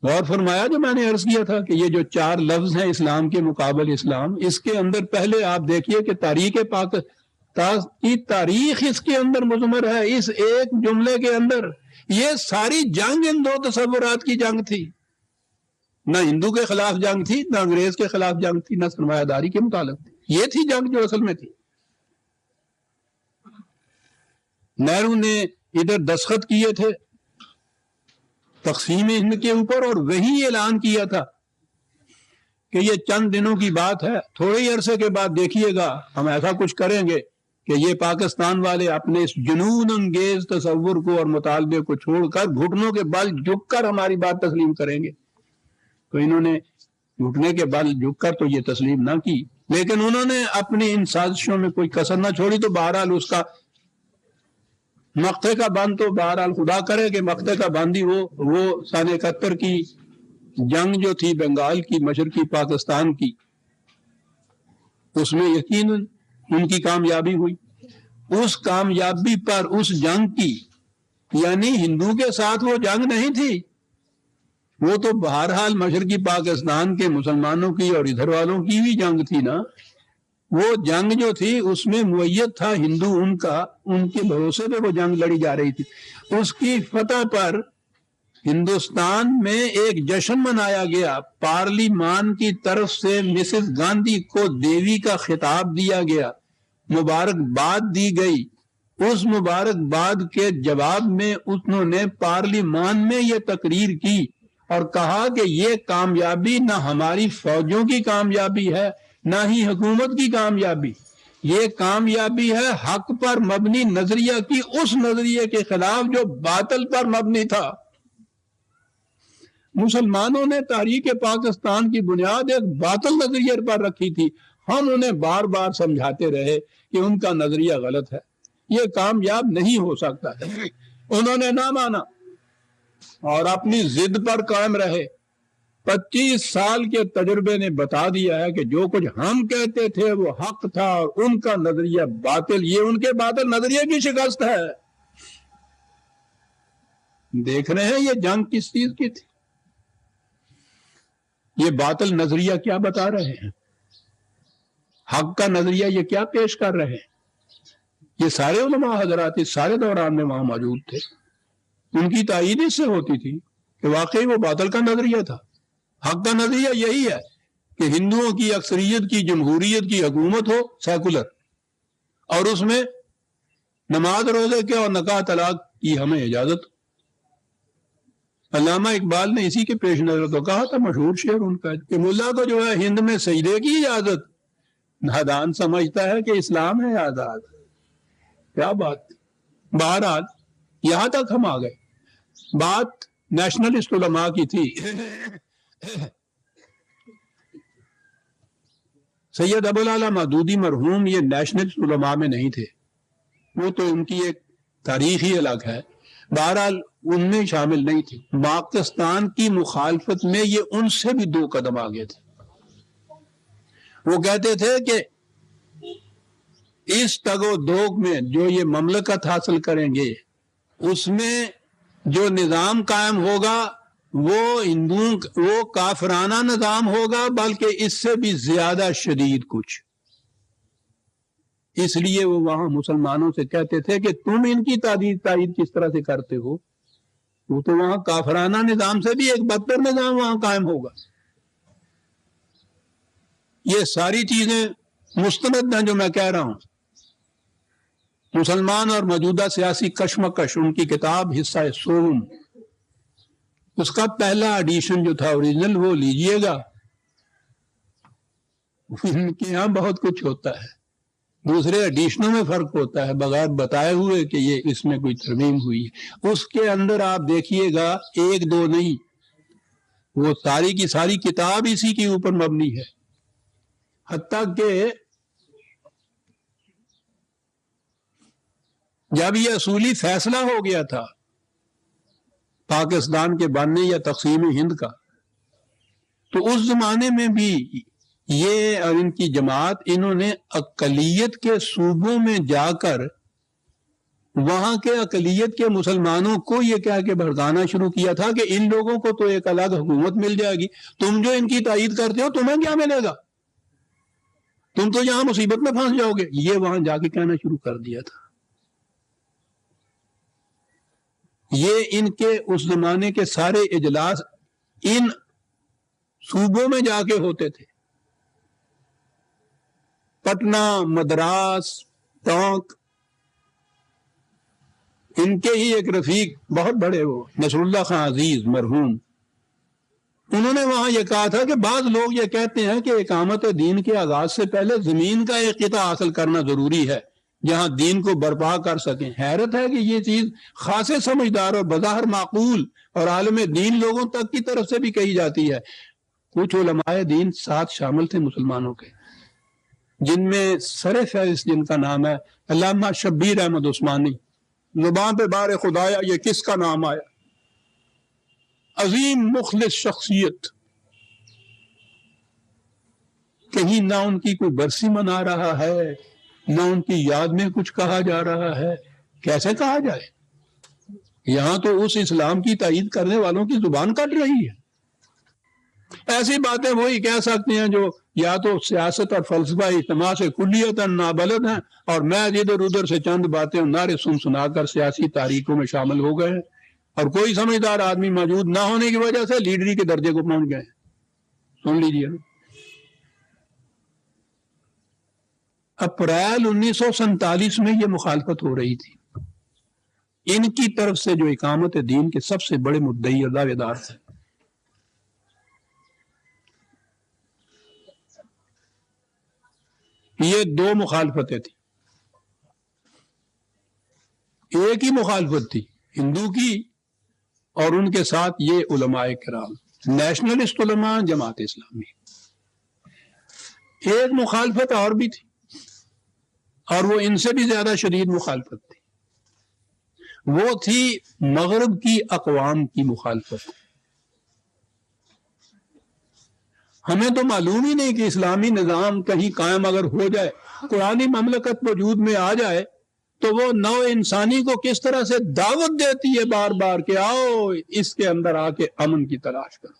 غور فرمایا جو میں نے عرض کیا تھا کہ یہ جو 4 لفظ ہیں اسلام کے مقابل اسلام، اس کے اندر پہلے آپ دیکھیے کہ تاریخ پاکستان کی تاریخ اس کے اندر مضمر ہے، اس ایک جملے کے اندر۔ یہ ساری جنگ ان 2 تصورات کی جنگ تھی، نہ ہندو کے خلاف جنگ تھی، نہ انگریز کے خلاف جنگ تھی، نہ سرمایہ داری کے متعلق تھی، یہ تھی جنگ جو اصل میں تھی۔ نہرو نے ادھر دستخط کیے تھے تقسیم ہند کے اوپر، اور وہی اعلان کیا تھا کہ یہ چند دنوں کی بات ہے، تھوڑے ہی عرصے کے بعد دیکھیے گا ہم ایسا کچھ کریں گے کہ یہ پاکستان والے اپنے اس جنون انگیز تصور کو اور مطالبے کو چھوڑ کر گھٹنوں کے بل جھک کر ہماری بات تسلیم کریں گے۔ تو انہوں نے گھٹنے کے بل جھک کر تو یہ تسلیم نہ کی، لیکن انہوں نے اپنی ان سازشوں میں کوئی کسر نہ چھوڑی۔ تو بہرحال اس کا مقطع کا بند تو بہرحال خدا کرے کہ مقطع کا بند ہی وہ سن 71 کی جنگ جو تھی بنگال کی، مشرقی پاکستان کی، اس میں یقیناً ان کی کامیابی ہوئی۔ اس کامیابی پر اس جنگ کی، یعنی ہندو کے ساتھ وہ جنگ نہیں تھی، وہ تو بہرحال مشرقی پاکستان کے مسلمانوں کی اور ادھر والوں کی بھی جنگ تھی نا۔ وہ جنگ جو تھی اس میں معید تھا ہندو ان کے بھروسے پہ وہ جنگ لڑی جا رہی تھی۔ اس کی فتح پر ہندوستان میں ایک جشن منایا گیا، پارلیمان کی طرف سے مسز گاندھی کو دیوی کا خطاب دیا گیا، مبارکباد دی گئی۔ اس مبارکباد کے جواب میں انہوں نے پارلیمان میں یہ تقریر کی اور کہا کہ یہ کامیابی نہ ہماری فوجوں کی کامیابی ہے، نہ ہی حکومت کی کامیابی، یہ کامیابی ہے حق پر مبنی نظریہ کی، اس نظریے کے خلاف جو باطل پر مبنی تھا۔ مسلمانوں نے تحریک پاکستان کی بنیاد ایک باطل نظریے پر رکھی تھی، ہم انہیں بار بار سمجھاتے رہے کہ ان کا نظریہ غلط ہے، یہ کامیاب نہیں ہو سکتا ہے۔ انہوں نے نہ مانا اور اپنی ضد پر قائم رہے۔ 25 سال کے تجربے نے بتا دیا ہے کہ جو کچھ ہم کہتے تھے وہ حق تھا اور ان کا نظریہ باطل، یہ ان کے باطل نظریے کی شکست ہے۔ دیکھ رہے ہیں یہ جنگ کس چیز کی تھی، یہ باطل نظریہ کیا بتا رہے ہیں، حق کا نظریہ یہ کیا پیش کر رہے ہیں۔ یہ سارے علماء حضرات اس سارے دوران میں وہاں موجود تھے، ان کی تائید اس سے ہوتی تھی کہ واقعی وہ باطل کا نظریہ تھا۔ حق کا نظریہ یہی ہے کہ ہندوؤں کی اکثریت کی جمہوریت کی حکومت ہو، سیکولر، اور اس میں نماز روزے کے اور نکاح طلاق کی ہمیں اجازت۔ علامہ اقبال نے اسی کے پیش نظر تو کہا تھا، مشہور شعر ان کا، کہ ملا کو جو ہے ہند میں سجدے کی اجازت، نادان سمجھتا ہے کہ اسلام ہے آزاد۔ کیا بات۔ بہرحال یہاں تک ہم آ گئے، بات نیشنلسٹ علماء کی تھی۔ سید ابوالعلا مودودی مرحوم یہ نیشنلسٹ علماء میں نہیں تھے، وہ تو ان کی ایک تاریخ ہی الگ ہے، بہرحال ان میں شامل نہیں تھی۔ پاکستان کی مخالفت میں یہ ان سے بھی 2 قدم آگے تھے۔ وہ کہتے تھے کہ اس تگ و دوگ میں جو یہ مملکت حاصل کریں گے، اس میں جو نظام قائم ہوگا وہ کافرانہ نظام ہوگا، بلکہ اس سے بھی زیادہ شدید کچھ۔ اس لیے وہ وہاں مسلمانوں سے کہتے تھے کہ تم ان کی تائید کس طرح سے کرتے ہو، وہ تو وہاں کافرانہ نظام سے بھی ایک بدتر نظام وہاں قائم ہوگا۔ یہ ساری چیزیں مستند ہیں جو میں کہہ رہا ہوں۔ مسلمان اور موجودہ سیاسی کشمکش، ان کی کتاب حصہ سوم، اس کا پہلا ایڈیشن جو تھا اوریجنل، وہ لیجئے گا۔ ان کے یہاں بہت کچھ ہوتا ہے، دوسرے ایڈیشنوں میں فرق ہوتا ہے، بغیر بتائے ہوئے کہ یہ اس میں کوئی ترمیم ہوئی ہے۔ اس کے اندر آپ دیکھیے گا 1-2 نہیں، وہ ساری کی ساری کتاب اسی کے اوپر مبنی ہے۔ حتیٰ کہ جب یہ اصولی فیصلہ ہو گیا تھا پاکستان کے بننے یا تقسیم ہند کا، تو اس زمانے میں بھی یہ اور ان کی جماعت، انہوں نے اقلیت کے صوبوں میں جا کر وہاں کے اقلیت کے مسلمانوں کو یہ کہہ کے بھڑکانا شروع کیا تھا کہ ان لوگوں کو تو ایک الگ حکومت مل جائے گی، تم جو ان کی تائید کرتے ہو تمہیں کیا ملے گا، تم تو یہاں مصیبت میں پھنس جاؤ گے۔ یہ وہاں جا کے کہنا شروع کر دیا تھا۔ یہ ان کے اس زمانے کے سارے اجلاس ان صوبوں میں جا کے ہوتے تھے، پٹنہ، مدراس، ٹونک۔ ان کے ہی ایک رفیق بہت بڑے، وہ نصر اللہ خان عزیز مرحوم، انہوں نے وہاں یہ کہا تھا کہ بعض لوگ یہ کہتے ہیں کہ اقامت دین کے آغاز سے پہلے زمین کا ایک قطعہ حاصل کرنا ضروری ہے جہاں دین کو برپا کر سکیں۔ حیرت ہے کہ یہ چیز خاصے سمجھدار اور بظاہر معقول اور عالم دین لوگوں تک کی طرف سے بھی کہی جاتی ہے۔ کچھ علماء دین ساتھ شامل تھے مسلمانوں کے، جن میں سر فہرست جن کا نام ہے علامہ شبیر احمد عثمانی۔ زبان پہ بار خدایا یہ کس کا نام آیا؟ عظیم مخلص شخصیت، کہیں نہ ان کی کوئی برسی منا رہا ہے نہ ان کی یاد میں کچھ کہا جا رہا ہے۔ کیسے کہا جائے؟ یہاں تو اس اسلام کی تائید کرنے والوں کی زبان کٹ رہی ہے۔ ایسی باتیں وہی کہہ سکتے ہیں جو یا تو سیاست اور فلسفہ اجتماع سے کلیتاً نابلد ہیں، اور میں ادھر ادھر سے چند باتیں نعرے سنا کر سیاسی تاریخوں میں شامل ہو گئے ہیں، اور کوئی سمجھدار آدمی موجود نہ ہونے کی وجہ سے لیڈری کے درجے کو پہنچ گئے۔ سن لیجیے، اپریل 1947 میں یہ مخالفت ہو رہی تھی ان کی طرف سے جو اقامت دین کے سب سے بڑے مدعی اور دعوے دار تھے۔ یہ دو مخالفتیں تھیں، ایک ہی مخالفت تھی ہندو کی، اور ان کے ساتھ یہ علماء کرام نیشنلسٹ علماء جماعت اسلامی۔ ایک مخالفت اور بھی تھی، اور وہ ان سے بھی زیادہ شدید مخالفت تھی، وہ تھی مغرب کی اقوام کی مخالفت۔ ہمیں تو معلوم ہی نہیں کہ اسلامی نظام کہیں قائم اگر ہو جائے، قرآنی مملکت وجود میں آ جائے، تو وہ نو انسانی کو کس طرح سے دعوت دیتی ہے بار بار کہ آؤ اس کے اندر آ کے امن کی تلاش کرو۔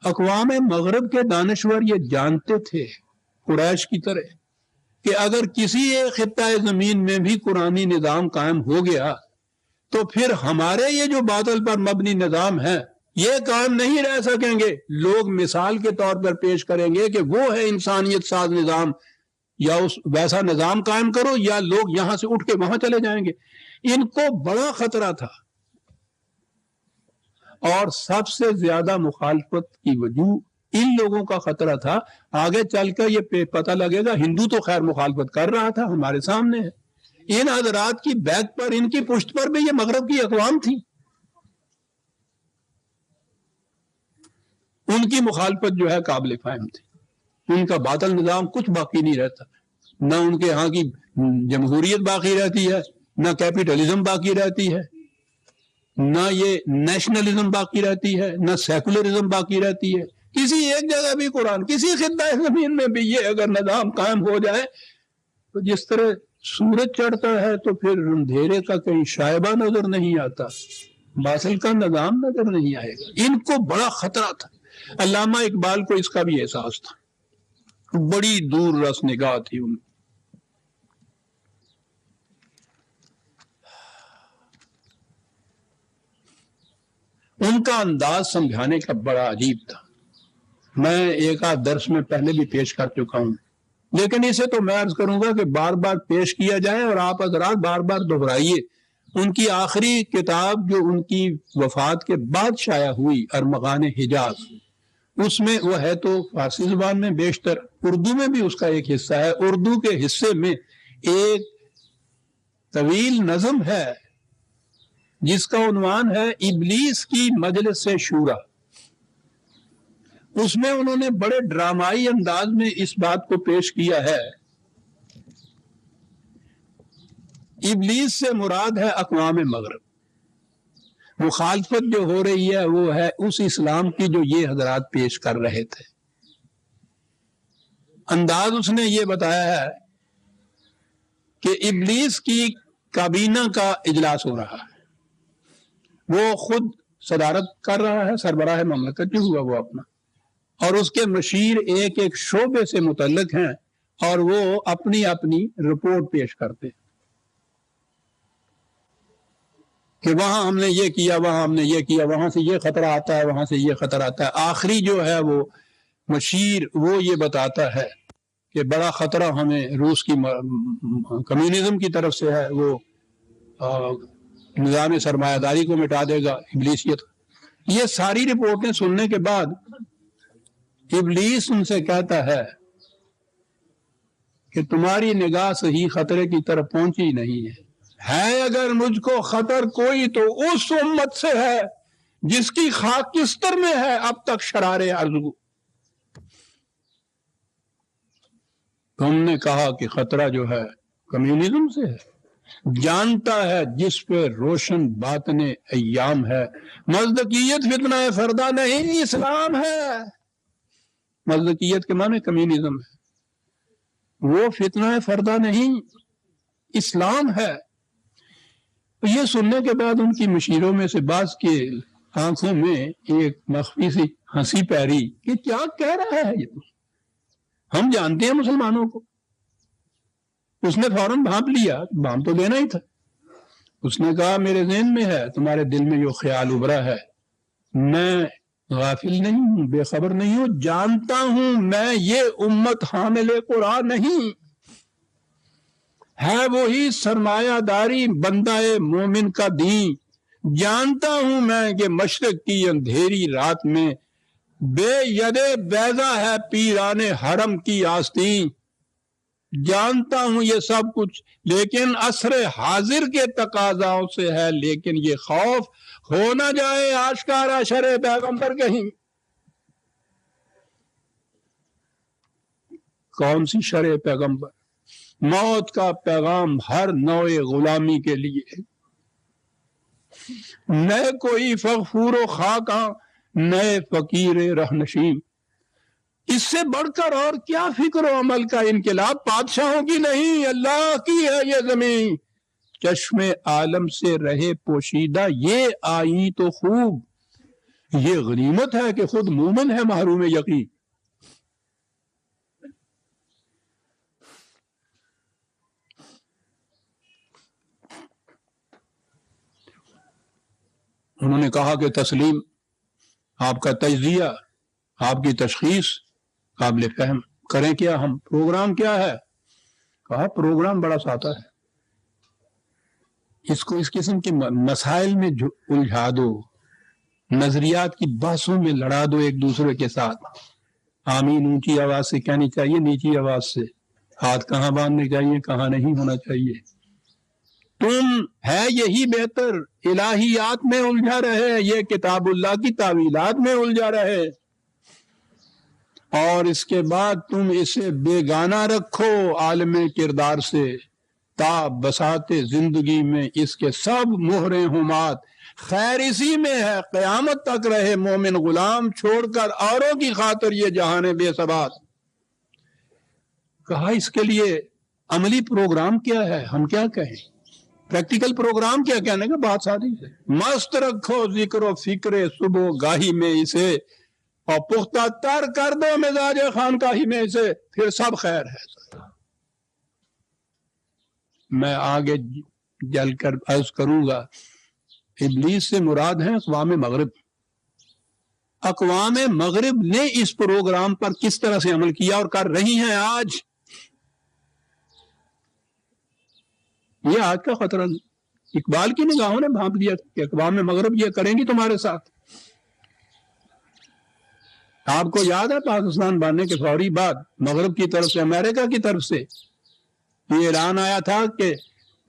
اقوام مغرب کے دانشور یہ جانتے تھے قریش کی طرح کہ اگر کسی ایک خطہ زمین میں بھی قرآنی نظام قائم ہو گیا تو پھر ہمارے یہ جو باطل پر مبنی نظام ہے یہ قائم نہیں رہ سکیں گے۔ لوگ مثال کے طور پر پیش کریں گے کہ وہ ہے انسانیت ساز نظام، یا اس ویسا نظام قائم کرو یا لوگ یہاں سے اٹھ کے وہاں چلے جائیں گے۔ ان کو بڑا خطرہ تھا، اور سب سے زیادہ مخالفت کی وجہ ان لوگوں کا خطرہ تھا۔ آگے چل کر یہ پتہ لگے گا، ہندو تو خیر مخالفت کر رہا تھا، ہمارے سامنے ہے، ان حضرات کی بیک پر، ان کی پشت پر بھی یہ مغرب کی اقوام تھی، ان کی مخالفت جو ہے قابل فہم تھی۔ ان کا باطل نظام کچھ باقی نہیں رہتا، نہ ان کے ہاں کی جمہوریت باقی رہتی ہے، نہ کیپیٹلزم باقی رہتی ہے، نہ یہ نیشنلزم باقی رہتی ہے، نہ سیکولرزم باقی رہتی ہے۔ کسی ایک جگہ بھی قرآن، کسی خطہ زمین میں بھی یہ اگر نظام قائم ہو جائے تو جس طرح سورج چڑھتا ہے تو پھر اندھیرے کا کہیں شائبہ نظر نہیں آتا، باطل کا نظام نظر نہیں آئے گا۔ ان کو بڑا خطرہ تھا۔ علامہ اقبال کو اس کا بھی احساس تھا، بڑی دور رس نگاہ تھی ان کی۔ ان کا انداز سمجھانے کا بڑا عجیب تھا، میں ایک آدھ درس میں پہلے بھی پیش کر چکا ہوں، لیکن اسے تو میں عرض کروں گا کہ بار بار پیش کیا جائے اور آپ حضرات بار بار دہرائیے۔ ان کی آخری کتاب جو ان کی وفات کے بعد شائع ہوئی، ارمغان حجاز، اس میں وہ ہے تو فارسی زبان میں، بیشتر اردو میں بھی اس کا ایک حصہ ہے۔ اردو کے حصے میں ایک طویل نظم ہے جس کا عنوان ہے ابلیس کی مجلس شورا۔ اس میں انہوں نے بڑے ڈرامائی انداز میں اس بات کو پیش کیا ہے، ابلیس سے مراد ہے اقوام مغرب۔ مخالفت جو ہو رہی ہے وہ ہے اس اسلام کی جو یہ حضرات پیش کر رہے تھے۔ انداز اس نے یہ بتایا ہے کہ ابلیس کی کابینہ کا اجلاس ہو رہا ہے، وہ خود صدارت کر رہا ہے، سربراہ مملکت جو ہوا وہ اپنا، اور اس کے مشیر ایک ایک شعبے سے متعلق ہیں اور وہ اپنی اپنی رپورٹ پیش کرتے ہیں کہ وہاں ہم نے یہ کیا، وہاں ہم نے یہ کیا، وہاں سے یہ خطرہ آتا ہے، وہاں سے یہ خطرہ آتا ہے۔ آخری جو ہے وہ مشیر وہ یہ بتاتا ہے کہ بڑا خطرہ ہمیں روس کی کمیونزم کی طرف سے ہے، وہ نظام سرمایہ داری کو مٹا دے گا، ابلیسیت۔ یہ ساری رپورٹیں سننے کے بعد ابلیس ان سے کہتا ہے کہ تمہاری نگاہ صحیح خطرے کی طرف پہنچی نہیں ہے اگر مجھ کو خطر کوئی تو اس امت سے ہے جس کی خاکستر میں ہے اب تک شرار آرزو۔ تم نے کہا کہ خطرہ جو ہے کمیونزم سے ہے، جانتا ہے جس پہ روشن باطن ایام ہے، مزدقیت فتنہ فردہ نہیں اسلام ہے۔ مزدقیت کے معنی کمیونزم ہے، وہ فتنہ فردہ نہیں اسلام ہے۔ یہ سننے کے بعد ان کی مشیروں میں سے بعض کے آنکھوں میں ایک مخفی سی ہنسی پیری کہ کیا کہہ رہا ہے یہ، ہم جانتے ہیں مسلمانوں کو۔ اس نے فوراً بھانپ لیا، بھانپ تو دینا ہی تھا۔ اس نے کہا میرے ذہن میں ہے، تمہارے دل میں جو خیال ابھرا ہے، میں غافل نہیں ہوں، بے خبر نہیں ہوں، جانتا ہوں میں یہ امت حامل قرآن نہیں ہے، وہی سرمایہ داری بندہ مومن کا دین۔ جانتا ہوں میں کہ مشرق کی اندھیری رات میں بے ید بیضا ہے پیران حرم کی آستین۔ جانتا ہوں یہ سب کچھ، لیکن عصر حاضر کے تقاضاؤں سے ہے، لیکن یہ خوف ہو نہ جائے آشکارا شرع پیغمبر کہیں۔ کون سی شرع پیغمبر؟ موت کا پیغام ہر نوع غلامی کے لیے، نئے کوئی فغفور و خاکاں، نئے فقیر رہنشین۔ اس سے بڑھ کر اور کیا فکر و عمل کا انقلاب، بادشاہوں کی نہیں اللہ کی ہے یہ زمین۔ چشم عالم سے رہے پوشیدہ یہ آئی تو خوب، یہ غنیمت ہے کہ خود مومن ہے محروم یقین۔ انہوں نے کہا کہ تسلیم، آپ کا تجزیہ، آپ کی تشخیص قابل فہم، کریں کیا ہم، پروگرام کیا ہے؟ کہا پروگرام بڑا سادہ ہے، اس کو اس قسم کے مسائل میں الجھا دو، نظریات کی بحثوں میں لڑا دو ایک دوسرے کے ساتھ۔ آمین اونچی آواز سے کہنی چاہیے، نیچی آواز سے، ہاتھ کہاں باندھنے چاہیے، کہاں نہیں ہونا چاہیے۔ تم ہے یہی بہتر الہیات میں الجھا رہے، یہ کتاب اللہ کی تعویلات میں الجھا رہے، اور اس کے بعد تم اسے بیگانہ رکھو عالم کردار سے، تا بساط زندگی میں اس کے سب مہریں ہمات۔ خیر اسی میں ہے، قیامت تک رہے مومن غلام، چھوڑ کر اوروں کی خاطر یہ جہان بے ثبات۔ کہا اس کے لیے عملی پروگرام کیا ہے، ہم کیا کہیں، پریکٹیکل پروگرام کیا؟ کہنے کا بات سادی ہے، مست رکھو ذکر و فکر صبح گاہی میں اسے، اور پختہ تر کر دو مزاج خانقاہی میں اسے، پھر سب خیر ہے۔ میں آگے جل کر عرض کروں گا، ابلیس سے مراد ہیں اقوام مغرب۔ اقوام مغرب نے اس پروگرام پر کس طرح سے عمل کیا اور کر رہی ہیں آج، یہ آج کا خطرہ نہیں۔ اقبال کی نگاہوں نے بھانپ دیا کہ اقوام مغرب یہ کریں گی تمہارے ساتھ۔ آپ کو یاد ہے پاکستان بننے کے فوری بعد مغرب کی طرف سے، امریکہ کی طرف سے یہ اعلان آیا تھا کہ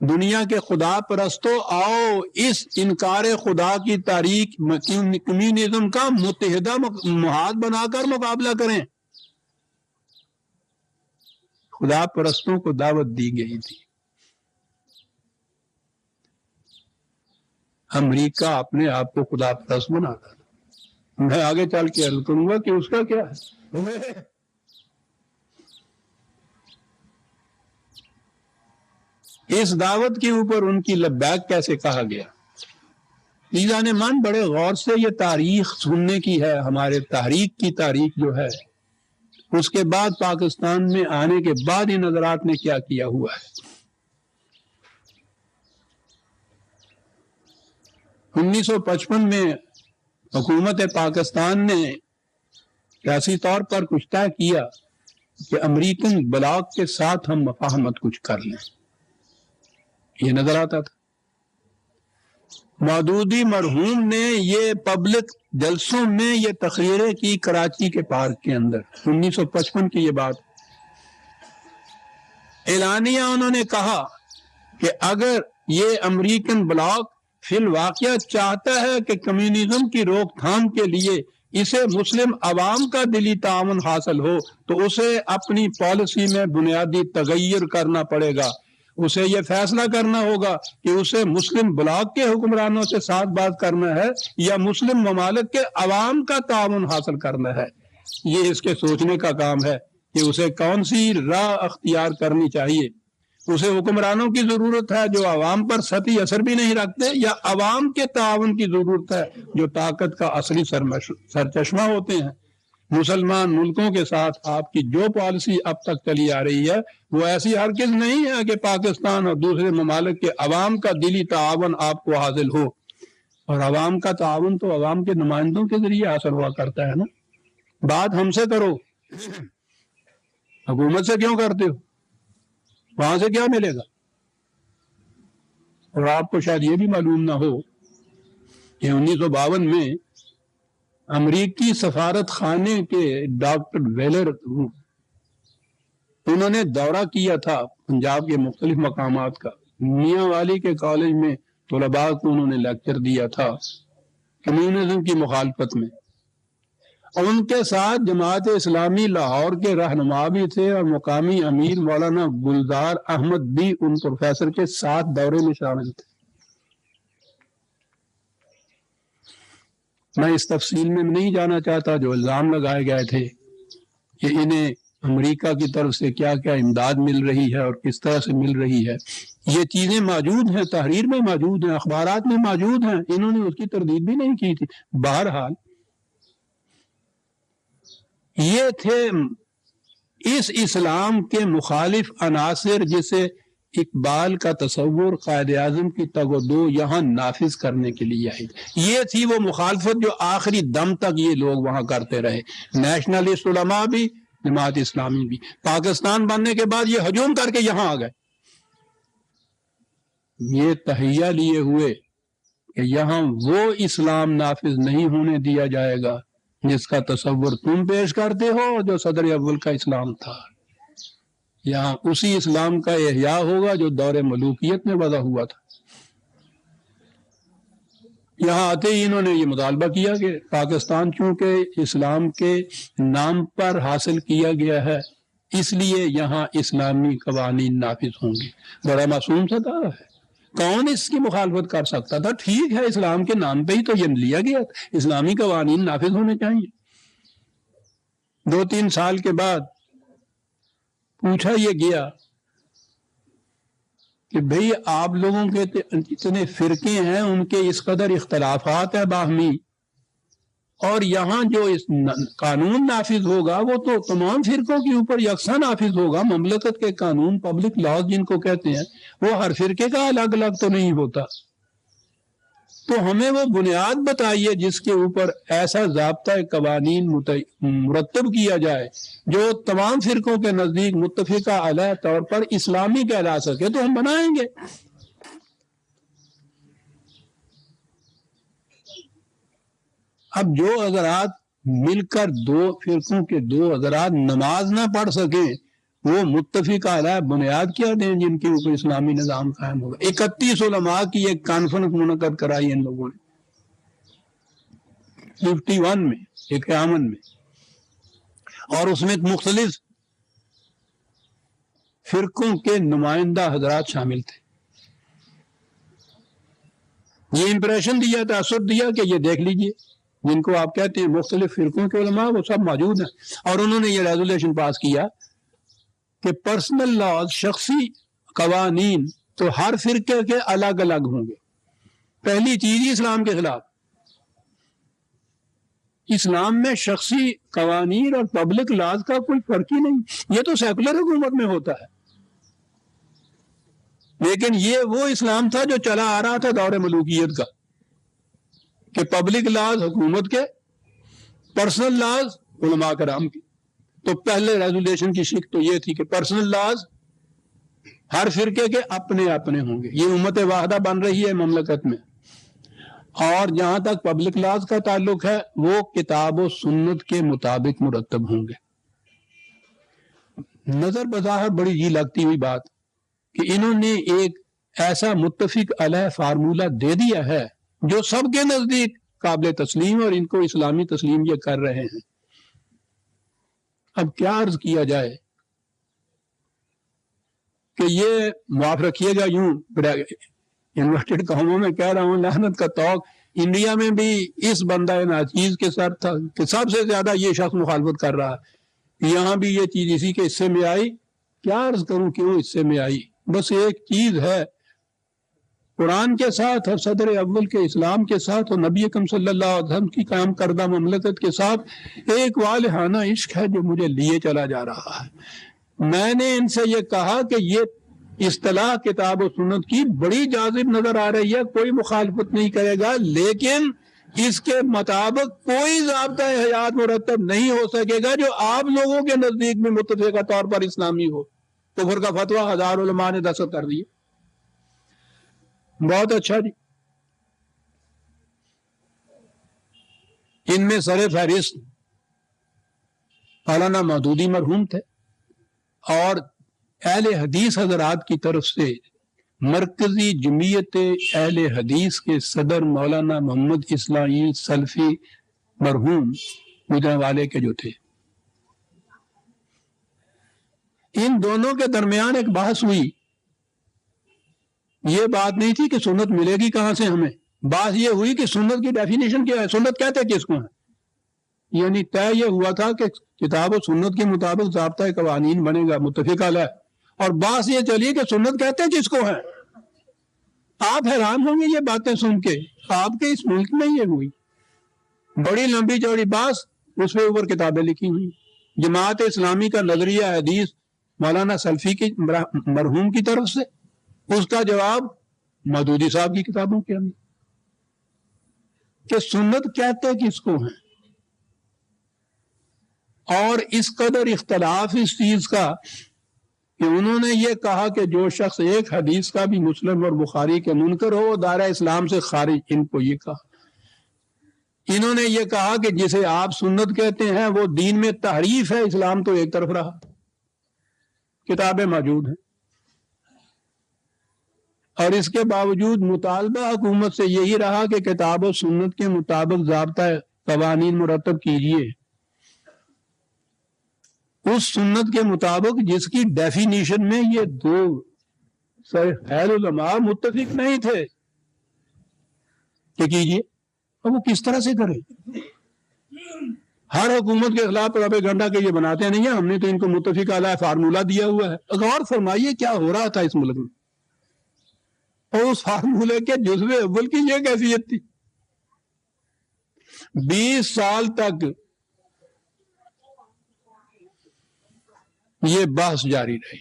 دنیا کے خدا پرستوں آؤ اس انکار خدا کی تاریخ کمیونزم کا متحدہ محاذ بنا کر مقابلہ کریں۔ خدا پرستوں کو دعوت دی گئی تھی۔ امریکہ اپنے آپ کو خدا پرست بناتا تھا۔ میں آگے چل کے عرض کروں گا کہ اس کا کیا ہے۔ اس دعوت کے اوپر ان کی لبیک کیسے کہا گیا؟ عزیزان من، بڑے غور سے یہ تاریخ سننے کی ہے. ہمارے تحریک کی تاریخ جو ہے، اس کے بعد پاکستان میں آنے کے بعد ان حضرات نے کیا کیا ہوا ہے. 1955 میں حکومت پاکستان نے سیاسی طور پر کچھ طے کیا کہ امریکن بلاک کے ساتھ ہم مفاہمت کچھ کر لیں. یہ نظر آتا تھا. مودودی مرحوم نے یہ پبلک جلسوں میں یہ تقریریں کی کراچی کے پارک کے اندر. 1955 کی یہ بات اعلانیہ انہوں نے کہا کہ اگر یہ امریکن بلاک فی الواقع چاہتا ہے کہ کمیونزم کی روک تھام کے لیے اسے مسلم عوام کا دلی تعاون حاصل ہو تو اسے اپنی پالیسی میں بنیادی تغیر کرنا پڑے گا. اسے یہ فیصلہ کرنا ہوگا کہ اسے مسلم بلاک کے حکمرانوں سے ساتھ بات کرنا ہے یا مسلم ممالک کے عوام کا تعاون حاصل کرنا ہے. یہ اس کے سوچنے کا کام ہے کہ اسے کون سی راہ اختیار کرنی چاہیے. اسے حکمرانوں کی ضرورت ہے جو عوام پر سطحی اثر بھی نہیں رکھتے، یا عوام کے تعاون کی ضرورت ہے جو طاقت کا اصلی سرچشمہ ہوتے ہیں. مسلمان ملکوں کے ساتھ آپ کی جو پالیسی اب تک چلی آ رہی ہے وہ ایسی ہرگز نہیں ہے کہ پاکستان اور دوسرے ممالک کے عوام کا دلی تعاون آپ کو حاصل ہو. اور عوام کا تعاون تو عوام کے نمائندوں کے ذریعے حاصل ہوا کرتا ہے نا. بات ہم سے کرو، حکومت سے کیوں کرتے ہو؟ وہاں سے کیا ملے گا؟ اور آپ کو شاید یہ بھی معلوم نہ ہو کہ 1952 میں امریکی سفارت خانے کے ڈاکٹر ویلر انہوں نے دورہ کیا تھا پنجاب کے مختلف مقامات کا. میاں والی کے کالج میں طلباء کو انہوں نے لیکچر دیا تھا کمیونزم کی مخالفت میں. ان کے ساتھ جماعت اسلامی لاہور کے رہنما بھی تھے اور مقامی امیر مولانا گلزار احمد بھی ان پروفیسر کے ساتھ دورے میں شامل تھے. میں اس تفصیل میں نہیں جانا چاہتا جو الزام لگائے گئے تھے کہ انہیں امریکہ کی طرف سے کیا کیا امداد مل رہی ہے اور کس طرح سے مل رہی ہے. یہ چیزیں موجود ہیں، تحریر میں موجود ہیں، اخبارات میں موجود ہیں. انہوں نے اس کی تردید بھی نہیں کی تھی. بہرحال یہ تھے اس اسلام کے مخالف عناصر جسے اقبال کا تصور قائد اعظم کی تگ و دو یہاں نافذ کرنے کے لیے آئی. یہ تھی وہ مخالفت جو آخری دم تک یہ لوگ وہاں کرتے رہے. نیشنلسٹ علماء بھی، جماعت اسلامی بھی. پاکستان بننے کے بعد یہ ہجوم کر کے یہاں آ گئے. یہ تہیہ لیے ہوئے کہ یہاں وہ اسلام نافذ نہیں ہونے دیا جائے گا جس کا تصور تم پیش کرتے ہو جو صدر اول کا اسلام تھا. یہاں اسی اسلام کا احیاء ہوگا جو دور ملوکیت میں وضع ہوا تھا. یہاں آتے ہی انہوں نے یہ مطالبہ کیا کہ پاکستان چونکہ اسلام کے نام پر حاصل کیا گیا ہے اس لیے یہاں اسلامی قوانین نافذ ہوں گے. بڑا معصوم سا دعویٰ ہے. کون اس کی مخالفت کر سکتا تھا؟ ٹھیک ہے، اسلام کے نام پہ ہی تو یہ لیا گیا، اسلامی قوانین نافذ ہونے چاہیے. 2-3 سال کے بعد پوچھا یہ گیا کہ بھئی آپ لوگوں کے جتنے فرقے ہیں ان کے اس قدر اختلافات ہیں باہمی، اور یہاں جو اس قانون نافذ ہوگا وہ تو تمام فرقوں کے اوپر یکساں نافذ ہوگا. مملکت کے قانون، پبلک لاز جن کو کہتے ہیں، وہ ہر فرقے کا الگ الگ تو نہیں ہوتا. تو ہمیں وہ بنیاد بتائیے جس کے اوپر ایسا ضابطہ قوانین مرتب کیا جائے جو تمام فرقوں کے نزدیک متفقہ علیہ طور پر اسلامی کہلا سکے تو ہم بنائیں گے. اب جو حضرات مل کر 2 فرقوں کے 2 حضرات نماز نہ پڑھ سکیں وہ متفقہ علیہ بنیاد کیا دیں جن کے اوپر اسلامی نظام قائم ہوگا. 31 علماء کی ایک کانفرنس منعقد کرائی ان لوگوں نے 51 میں 51 میں، اور اس میں مختلف فرقوں کے نمائندہ حضرات شامل تھے. یہ امپریشن دیا، تاثر دیا کہ یہ دیکھ لیجئے جن کو آپ کہتے ہیں مختلف فرقوں کے علماء وہ سب موجود ہیں. اور انہوں نے یہ ریزولیشن پاس کیا کہ پرسنل لاز، شخصی قوانین تو ہر فرقے کے الگ الگ ہوں گے. پہلی چیز ہی اسلام کے خلاف. اسلام میں شخصی قوانین اور پبلک لاز کا کوئی فرق ہی نہیں. یہ تو سیکولر حکومت میں ہوتا ہے، لیکن یہ وہ اسلام تھا جو چلا آ رہا تھا دور ملوکیت کا، کہ پبلک لاز حکومت کے، پرسنل لاز علماء کرام کی. تو پہلے ریزولیشن کی شک تو یہ تھی کہ پرسنل لاز ہر فرقے کے اپنے اپنے ہوں گے. یہ امت واحدہ بن رہی ہے مملکت میں. اور جہاں تک پبلک لاز کا تعلق ہے وہ کتاب و سنت کے مطابق مرتب ہوں گے. نظر بظاہر بڑی جی لگتی ہوئی بات کہ انہوں نے ایک ایسا متفق علیہ فارمولہ دے دیا ہے جو سب کے نزدیک قابل تسلیم، اور ان کو اسلامی تسلیم یہ کر رہے ہیں. اب کیا عرض کیا جائے کہ یہ معاف رکھیے گا، یوں انورٹڈ قوموں میں کہہ رہا ہوں، لعنت کا توق انڈیا میں بھی اس بندہ ناچیز کے ساتھ تھا کہ سب سے زیادہ یہ شخص مخالفت کر رہا ہے. یہاں بھی یہ چیز اسی کے حصے میں آئی. کیا عرض کروں کیوں حصے میں آئی؟ بس ایک چیز ہے، قرآن کے ساتھ اور صدر اول کے اسلام کے ساتھ اور نبی اکرم صلی اللہ علیہ وسلم کی قائم کردہ مملکت کے ساتھ ایک والہانہ عشق ہے جو مجھے لیے چلا جا رہا ہے. میں نے ان سے یہ کہا کہ یہ اصطلاح کتاب و سنت کی بڑی جاذب نظر آ رہی ہے، کوئی مخالفت نہیں کرے گا، لیکن اس کے مطابق کوئی ضابطہ حیات مرتب نہیں ہو سکے گا جو آپ لوگوں کے نزدیک میں متفقہ طور پر اسلامی ہو. کفر کا فتویٰ 1000 علماء نے دستخط کر دیے. بہت اچھا جی. ان میں سر فہرست مولانا مودودی مرحوم تھے، اور اہل حدیث حضرات کی طرف سے مرکزی جمعیت اہل حدیث کے صدر مولانا محمد اسماعیل سلفی مرحوم گجرانوالے کے جو تھے. ان دونوں کے درمیان ایک بحث ہوئی. یہ بات نہیں تھی کہ سنت ملے گی کہاں سے ہمیں، بات یہ ہوئی کہ سنت کی ڈیفینیشن کیا ہے، سنت کہتے کس کو ہیں. یعنی طے یہ ہوا تھا کہ کتاب و سنت کے مطابق ضابطۂ قوانین بنے گا متفق علیہ، اور بات یہ چلی کہ سنت کہتے کس کو ہیں. آپ حیران ہوں گے یہ باتیں سن کے، آپ کے اس ملک میں یہ ہوئی بڑی لمبی چوڑی بات، اس پہ اوپر کتابیں لکھی ہوئی. جماعت اسلامی کا نظریہ حدیث مولانا سلفی کی مرحوم کی طرف سے، اس کا جواب مودودی صاحب کی کتابوں کے اندر کہ سنت کہتے کس کو ہیں. اور اس قدر اختلاف اس چیز کا کہ انہوں نے یہ کہا کہ جو شخص ایک حدیث کا بھی مسلم اور بخاری کے منکر ہو وہ دائرہ اسلام سے خارج. ان کو یہ کہا. انہوں نے یہ کہا کہ جسے آپ سنت کہتے ہیں وہ دین میں تحریف ہے، اسلام تو ایک طرف رہا، کتابیں موجود ہیں. اور اس کے باوجود مطالبہ حکومت سے یہی رہا کہ کتاب و سنت کے مطابق ضابطہ قوانین مرتب کیجیے، اس سنت کے مطابق جس کی ڈیفینیشن میں یہ دو خیر علماء متفق نہیں تھے کہ کیجیے. اب وہ کس طرح سے کرے؟ ہر حکومت کے خلاف پروپیگنڈا کے یہ بناتے نہیں ہیں ہم نے تو ان کو متفق علیہ فارمولہ دیا ہوا ہے. غور فرمائیے کیا ہو رہا تھا اس ملک میں، اور اس فارمولے کے جزو اول کی یہ کیفیت تھی. 20 سال تک یہ بحث جاری رہی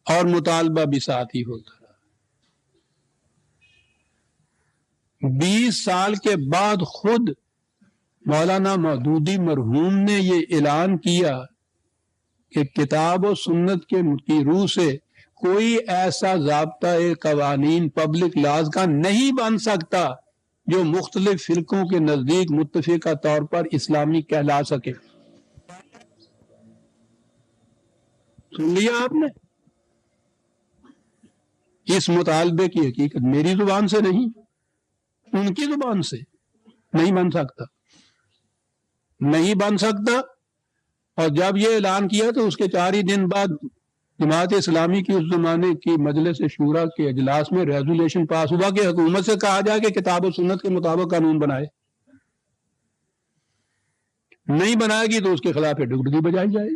اور مطالبہ بھی ساتھ ہی ہوتا رہا. 20 سال کے بعد خود مولانا مودودی مرحوم نے یہ اعلان کیا کہ کتاب و سنت کی روح سے کوئی ایسا ضابطہ قوانین پبلک لاز کا نہیں بن سکتا جو مختلف فرقوں کے نزدیک متفقہ طور پر اسلامی کہلا سکے. سن لیا آپ نے؟ اس مطالبے کی حقیقت میری زبان سے نہیں، ان کی زبان سے نہیں بن سکتا، نہیں بن سکتا. اور جب یہ اعلان کیا تو اس کے 4 ہی دن بعد جماعت اسلامی کی اس زمانے کی مجلس شورا کے اجلاس میں ریزولیشن پاس ہوا کہ حکومت سے کہا جائے کہ کتاب و سنت کے مطابق قانون بنائے. نہیں بنائے گی تو اس کے خلاف ڈگڈگی بجائی جائے گی.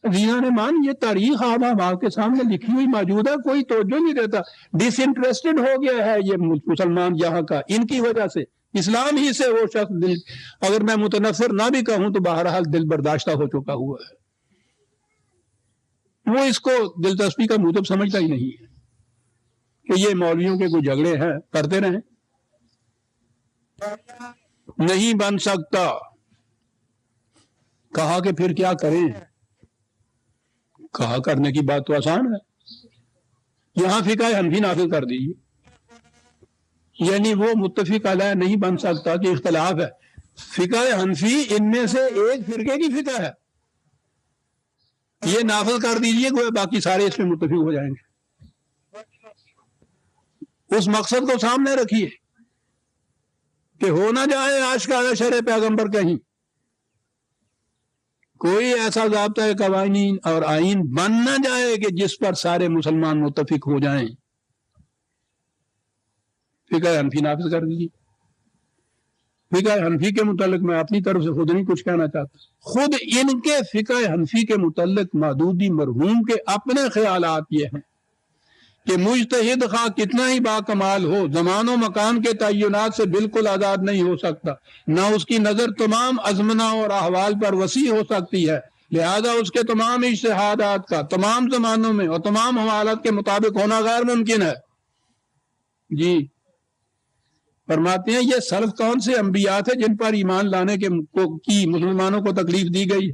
رینا نے مان یہ تاریخ آپ کے سامنے لکھی ہوئی موجود ہے، کوئی توجہ نہیں دیتا، ڈس انٹرسٹڈ ہو گیا ہے یہ مسلمان یہاں کا، ان کی وجہ سے اسلام ہی سے وہ شخص دل، اگر میں متنفر نہ بھی کہوں تو بہرحال دل برداشتہ ہو چکا ہوا ہے، وہ اس کو دلچسپی کا موجب سمجھتا ہی نہیں ہے کہ یہ مولویوں کے کوئی جھگڑے ہیں، کرتے رہیں، نہیں بن سکتا۔ کہا کہ پھر کیا کریں؟ کہا کرنے کی بات تو آسان ہے، یہاں فقہ حنفی نافذ کر دیجیے، یعنی وہ متفق علیہ نہیں بن سکتا کہ اختلاف ہے، فقہ حنفی ان میں سے ایک فرقے کی فقہ ہے، یہ نافذ کر دیجیے کہ باقی سارے اس میں متفق ہو جائیں گے۔ اس مقصد کو سامنے رکھیے کہ ہو نہ جائے آشکارا شرع پیغمبر کہیں، کوئی ایسا ضابطہ قوانین اور آئین بن نہ جائے کہ جس پر سارے مسلمان متفق ہو جائیں، فقہ حنفی نافذ کر دیجیے۔ فقہ حنفی کے متعلق میں اپنی طرف سے خود نہیں کچھ کہنا چاہتا، خود ان کے فقہ حنفی کے متعلق مودودی مرحوم کے اپنے خیالات یہ ہیں کہ مجتہد خواہ کتنا ہی باکمال ہو، زمان و مکان کے تعینات سے بالکل آزاد نہیں ہو سکتا، نہ اس کی نظر تمام ازمنہ اور احوال پر وسیع ہو سکتی ہے، لہذا اس کے تمام اجتہادات کا تمام زمانوں میں اور تمام حوالات کے مطابق ہونا غیر ممکن ہے۔ جی فرماتے ہیں یہ سلف کون سے انبیاء تھے جن پر ایمان لانے کی مسلمانوں کو تکلیف دی گئی؟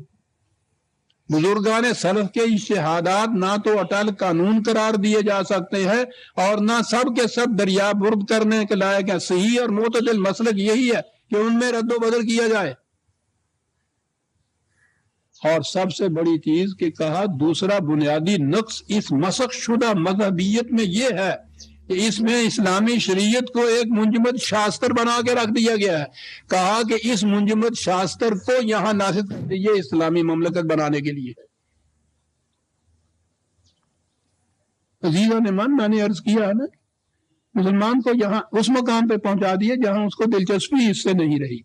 بزرگان سلف کے اجتہادات نہ تو اٹل قانون قرار دیے جا سکتے ہیں اور نہ سب کے سب دریا برد کرنے کے لائق ہیں، صحیح اور معتدل مسلک یہی ہے کہ ان میں رد و بدل کیا جائے۔ اور سب سے بڑی چیز کہ کہا دوسرا بنیادی نقص اس مسخ شدہ مذہبیت میں یہ ہے کہ اس میں اسلامی شریعت کو ایک منجمد شاستر بنا کے رکھ دیا گیا ہے، کہا کہ اس منجمد شاستر کو یہاں نافذ کر دیجیے اسلامی مملکت بنانے کے لیے۔ عزیزان من، میں نے عرض کیا ہے نا، مسلمان کو یہاں اس مقام پہ پہنچا دیے جہاں اس کو دلچسپی اس سے نہیں رہی۔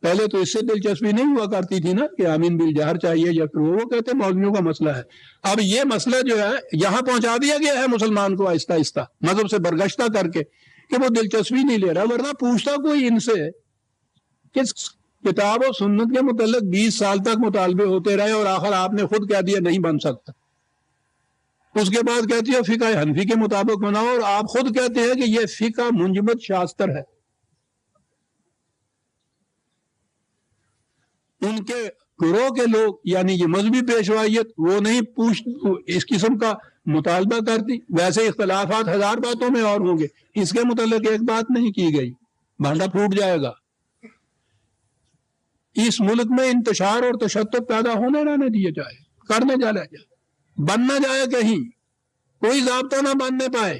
پہلے تو اس سے دلچسپی نہیں ہوا کرتی تھی نا کہ آمین بالجہر چاہیے یا پھر وہ کہتے ہیں مولویوں کا مسئلہ ہے، اب یہ مسئلہ جو ہے یہاں پہنچا دیا گیا ہے مسلمان کو آہستہ آہستہ مذہب سے برگشتہ کر کے کہ وہ دلچسپی نہیں لے رہا، ورنہ پوچھتا کوئی ان سے کہ کتاب و سنت کے متعلق 20 سال تک مطالبے ہوتے رہے اور آخر آپ نے خود کہہ دیا نہیں بن سکتا، اس کے بعد کہتی ہے فقہ حنفی کے مطابق بناؤ اور آپ خود کہتے ہیں کہ یہ فقہ منجمد شاستر ہے۔ ان کے گروہ کے لوگ یعنی یہ مذہبی پیشوائیت وہ نہیں اس قسم کا مطالبہ کرتی، ویسے اختلافات ہزار باتوں میں اور ہوں گے، اس کے متعلق ایک بات نہیں کی گئی، بھانڈا پھوٹ جائے گا۔ اس ملک میں انتشار اور تشدد پیدا ہونے نہ دیے جائے، کرنے جا جائے، بن نہ جائے، کہیں کوئی ضابطہ نہ بننے پائے۔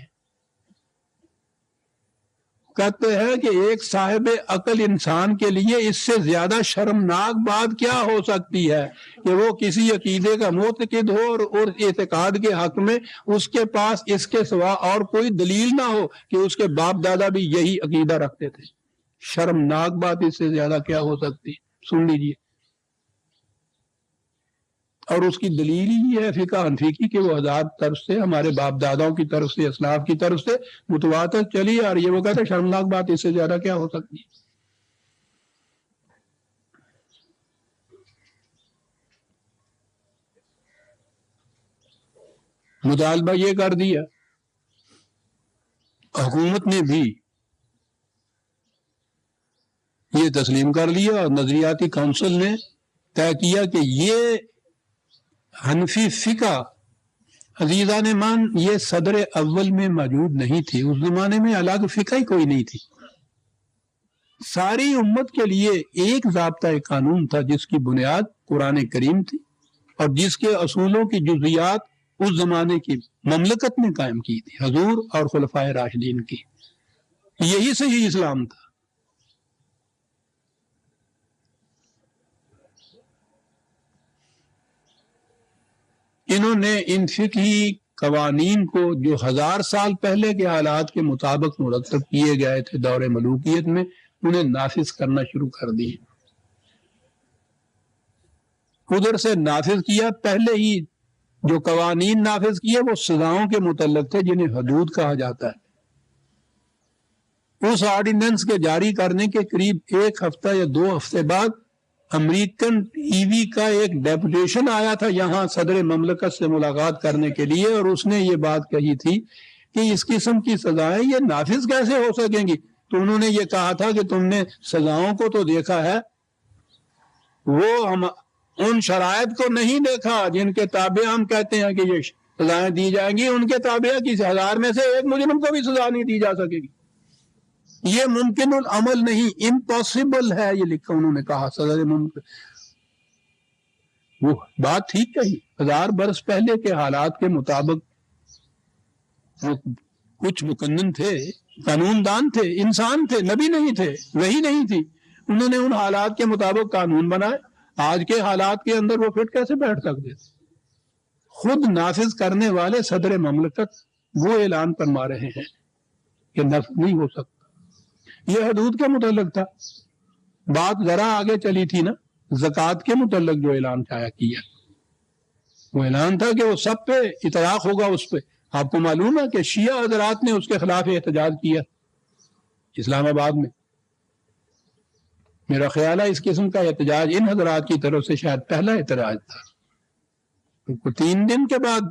کہتے ہیں کہ ایک صاحب عقل انسان کے لیے اس سے زیادہ شرمناک بات کیا ہو سکتی ہے کہ وہ کسی عقیدے کا معتقد ہو اور اعتقاد کے حق میں اس کے پاس اس کے سوا اور کوئی دلیل نہ ہو کہ اس کے باپ دادا بھی یہی عقیدہ رکھتے تھے۔ شرمناک بات اس سے زیادہ کیا ہو سکتی؟ سن لیجیے، اور اس کی دلیل ہی ہے فقہ حنفی کی کہ وہ حضرات طرف سے ہمارے باپ داداؤں کی طرف سے اسلاف کی طرف سے متواتر چلی آ رہی ہے۔ وہ کہتے ہیں شرمناک بات اس سے زیادہ کیا ہو سکتی ہے؟ مطالبہ یہ کر دیا، حکومت نے بھی یہ تسلیم کر لیا اور نظریاتی کونسل نے طے کیا کہ یہ حنفی فقہ عزیزان مان یہ صدر اول میں موجود نہیں تھی، اس زمانے میں الگ فقہ ہی کوئی نہیں تھی، ساری امت کے لیے ایک ضابطہ قانون تھا جس کی بنیاد قرآن کریم تھی اور جس کے اصولوں کی جزیات اس زمانے کی مملکت نے قائم کی تھی، حضور اور خلفائے راشدین کی، یہی صحیح اسلام تھا۔ انہوں نے ان فقہی قوانین کو جو 1000 سال پہلے کے حالات کے مطابق مرتب کیے گئے تھے دور ملوکیت میں، انہیں نافذ کرنا شروع کر دیے۔ ادھر سے نافذ کیا. پہلے ہی جو قوانین نافذ کیے وہ سزاؤں کے متعلق تھے جنہیں حدود کہا جاتا ہے. اس آرڈیننس کے جاری کرنے کے قریب 1 ہفتہ یا 2 ہفتے بعد امریکن ٹی وی کا ایک ڈیپوٹیشن آیا تھا یہاں صدر مملکت سے ملاقات کرنے کے لیے, اور اس نے یہ بات کہی تھی کہ اس قسم کی سزائیں یہ نافذ کیسے ہو سکیں گی. تو انہوں نے یہ کہا تھا کہ تم نے سزاؤں کو تو دیکھا ہے, وہ ہم ان شرائط کو نہیں دیکھا جن کے تابع ہم کہتے ہیں کہ یہ سزائیں دی جائیں گی. ان کے تابع کسی 1000 میں سے 1 مجرم کو بھی سزا نہیں دی جا سکے گی. یہ ممکن العمل نہیں, امپاسبل ہے, یہ لکھا انہوں نے کہا صدر ممکن. وہ بات ٹھیک کہی. 1000 برس پہلے کے حالات کے مطابق وہ کچھ مقنن تھے, قانون دان تھے, انسان تھے, نبی نہیں تھے, وحی نہیں تھی. انہوں نے ان حالات کے مطابق قانون بنائے. آج کے حالات کے اندر وہ فٹ کیسے بیٹھ سکتے تھے؟ خود نافذ کرنے والے صدر مملکت وہ اعلان فرما رہے ہیں کہ نافذ نہیں ہو سکتا. یہ حدود کے متعلق تھا. بات ذرا آگے چلی تھی نا, زکوٰۃ کے متعلق جو اعلان کیا, وہ اعلان تھا کہ وہ سب پہ اطلاق ہوگا. اس پہ آپ کو معلوم ہے کہ شیعہ حضرات نے اس کے خلاف احتجاج کیا اسلام آباد میں. میرا خیال ہے اس قسم کا احتجاج ان حضرات کی طرف سے شاید پہلا احتجاج تھا. 3 دن کے بعد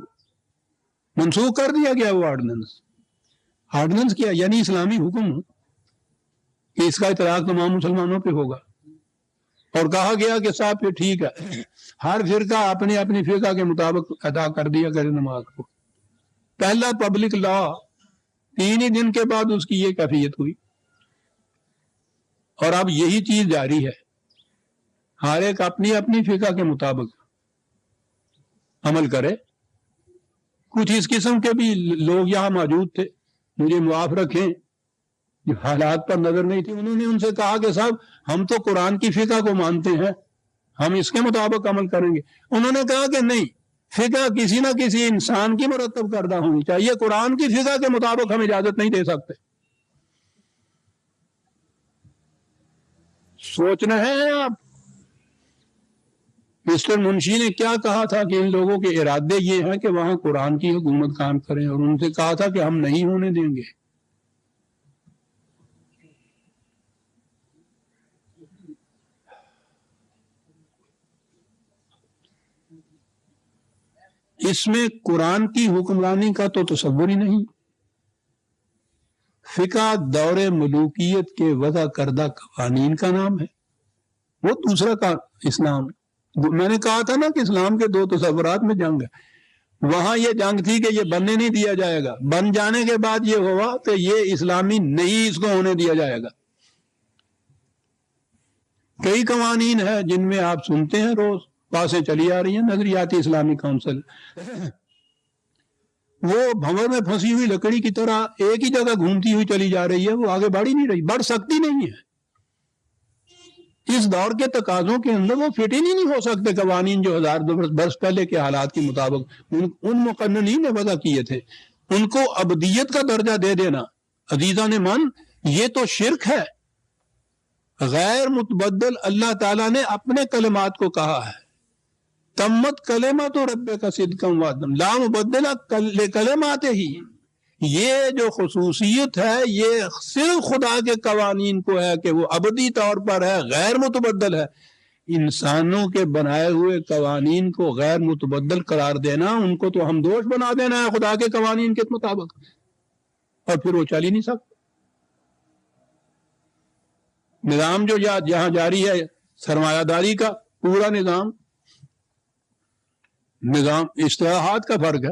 منسوخ کر دیا گیا وہ آرڈیننس کیا, یعنی اسلامی حکم کہ اس کا اطلاق تمام مسلمانوں پہ ہوگا. اور کہا گیا کہ صاحب پھر ٹھیک ہے, ہر فرقہ اپنی اپنی فرقہ کے مطابق ادا کر دیا کرے نماز کو. پہلا پبلک لا 3 ہی دن کے بعد اس کی یہ کیفیت ہوئی. اور اب یہی چیز جاری ہے, ہر ایک اپنی اپنی فرقہ کے مطابق عمل کرے. کچھ اس قسم کے بھی لوگ یہاں موجود تھے, مجھے معاف رکھیں, جو حالات پر نظر نہیں تھی. انہوں نے ان سے کہا کہ صاحب ہم تو قرآن کی فقہ کو مانتے ہیں, ہم اس کے مطابق عمل کریں گے. انہوں نے کہا کہ نہیں, فقہ کسی نہ کسی انسان کی مرتب کردہ ہونی چاہیے, قرآن کی فقہ کے مطابق ہم اجازت نہیں دے سکتے. سوچ رہے ہیں آپ مسٹر منشی نے کیا کہا تھا کہ ان لوگوں کے ارادے یہ ہیں کہ وہاں قرآن کی حکومت قائم کریں, اور ان سے کہا تھا کہ ہم نہیں ہونے دیں گے. اس میں قرآن کی حکمرانی کا تو تصور ہی نہیں. فقہ دور ملوکیت کے وضع کردہ قوانین کا نام ہے, وہ دوسرا کا اسلام. میں نے کہا تھا نا کہ اسلام کے 2 تصورات میں جنگ ہے. وہاں یہ جنگ تھی کہ یہ بننے نہیں دیا جائے گا, بن جانے کے بعد یہ ہوا کہ یہ اسلامی نہیں, اس کو ہونے دیا جائے گا. کئی قوانین ہیں جن میں آپ سنتے ہیں روز باتیں چلی آ رہی ہیں, نظریاتی اسلامی کونسل, وہ بھنور میں پھنسی ہوئی لکڑی کی طرح ایک ہی جگہ گھومتی ہوئی چلی جا رہی ہے, وہ آگے بڑھ ہی نہیں رہی, بڑھ سکتی نہیں ہے. اس دور کے تقاضوں کے اندر وہ فٹ ہی نہیں ہو سکتے قوانین جو 1000 برس پہلے کے حالات کے مطابق ان مقننین نے وضع کیے تھے. ان کو ابدیت کا درجہ دے دینا عزیزان من, یہ تو شرک ہے. غیر متبدل اللہ تعالیٰ نے اپنے کلمات کو کہا ہے, تمت کلمات رب کا صدقم وعدم لا مبدل کلمات ہی. یہ جو خصوصیت ہے یہ صرف خدا کے قوانین کو ہے کہ وہ ابدی طور پر ہے, غیر متبدل ہے. انسانوں کے بنائے ہوئے قوانین کو غیر متبدل قرار دینا, ان کو تو ہم دوش بنا دینا ہے خدا کے قوانین کے مطابق, اور پھر وہ چل ہی نہیں سکتا. نظام جو یہاں جاری ہے سرمایہ داری کا پورا نظام اصطلاحات کا فرق ہے.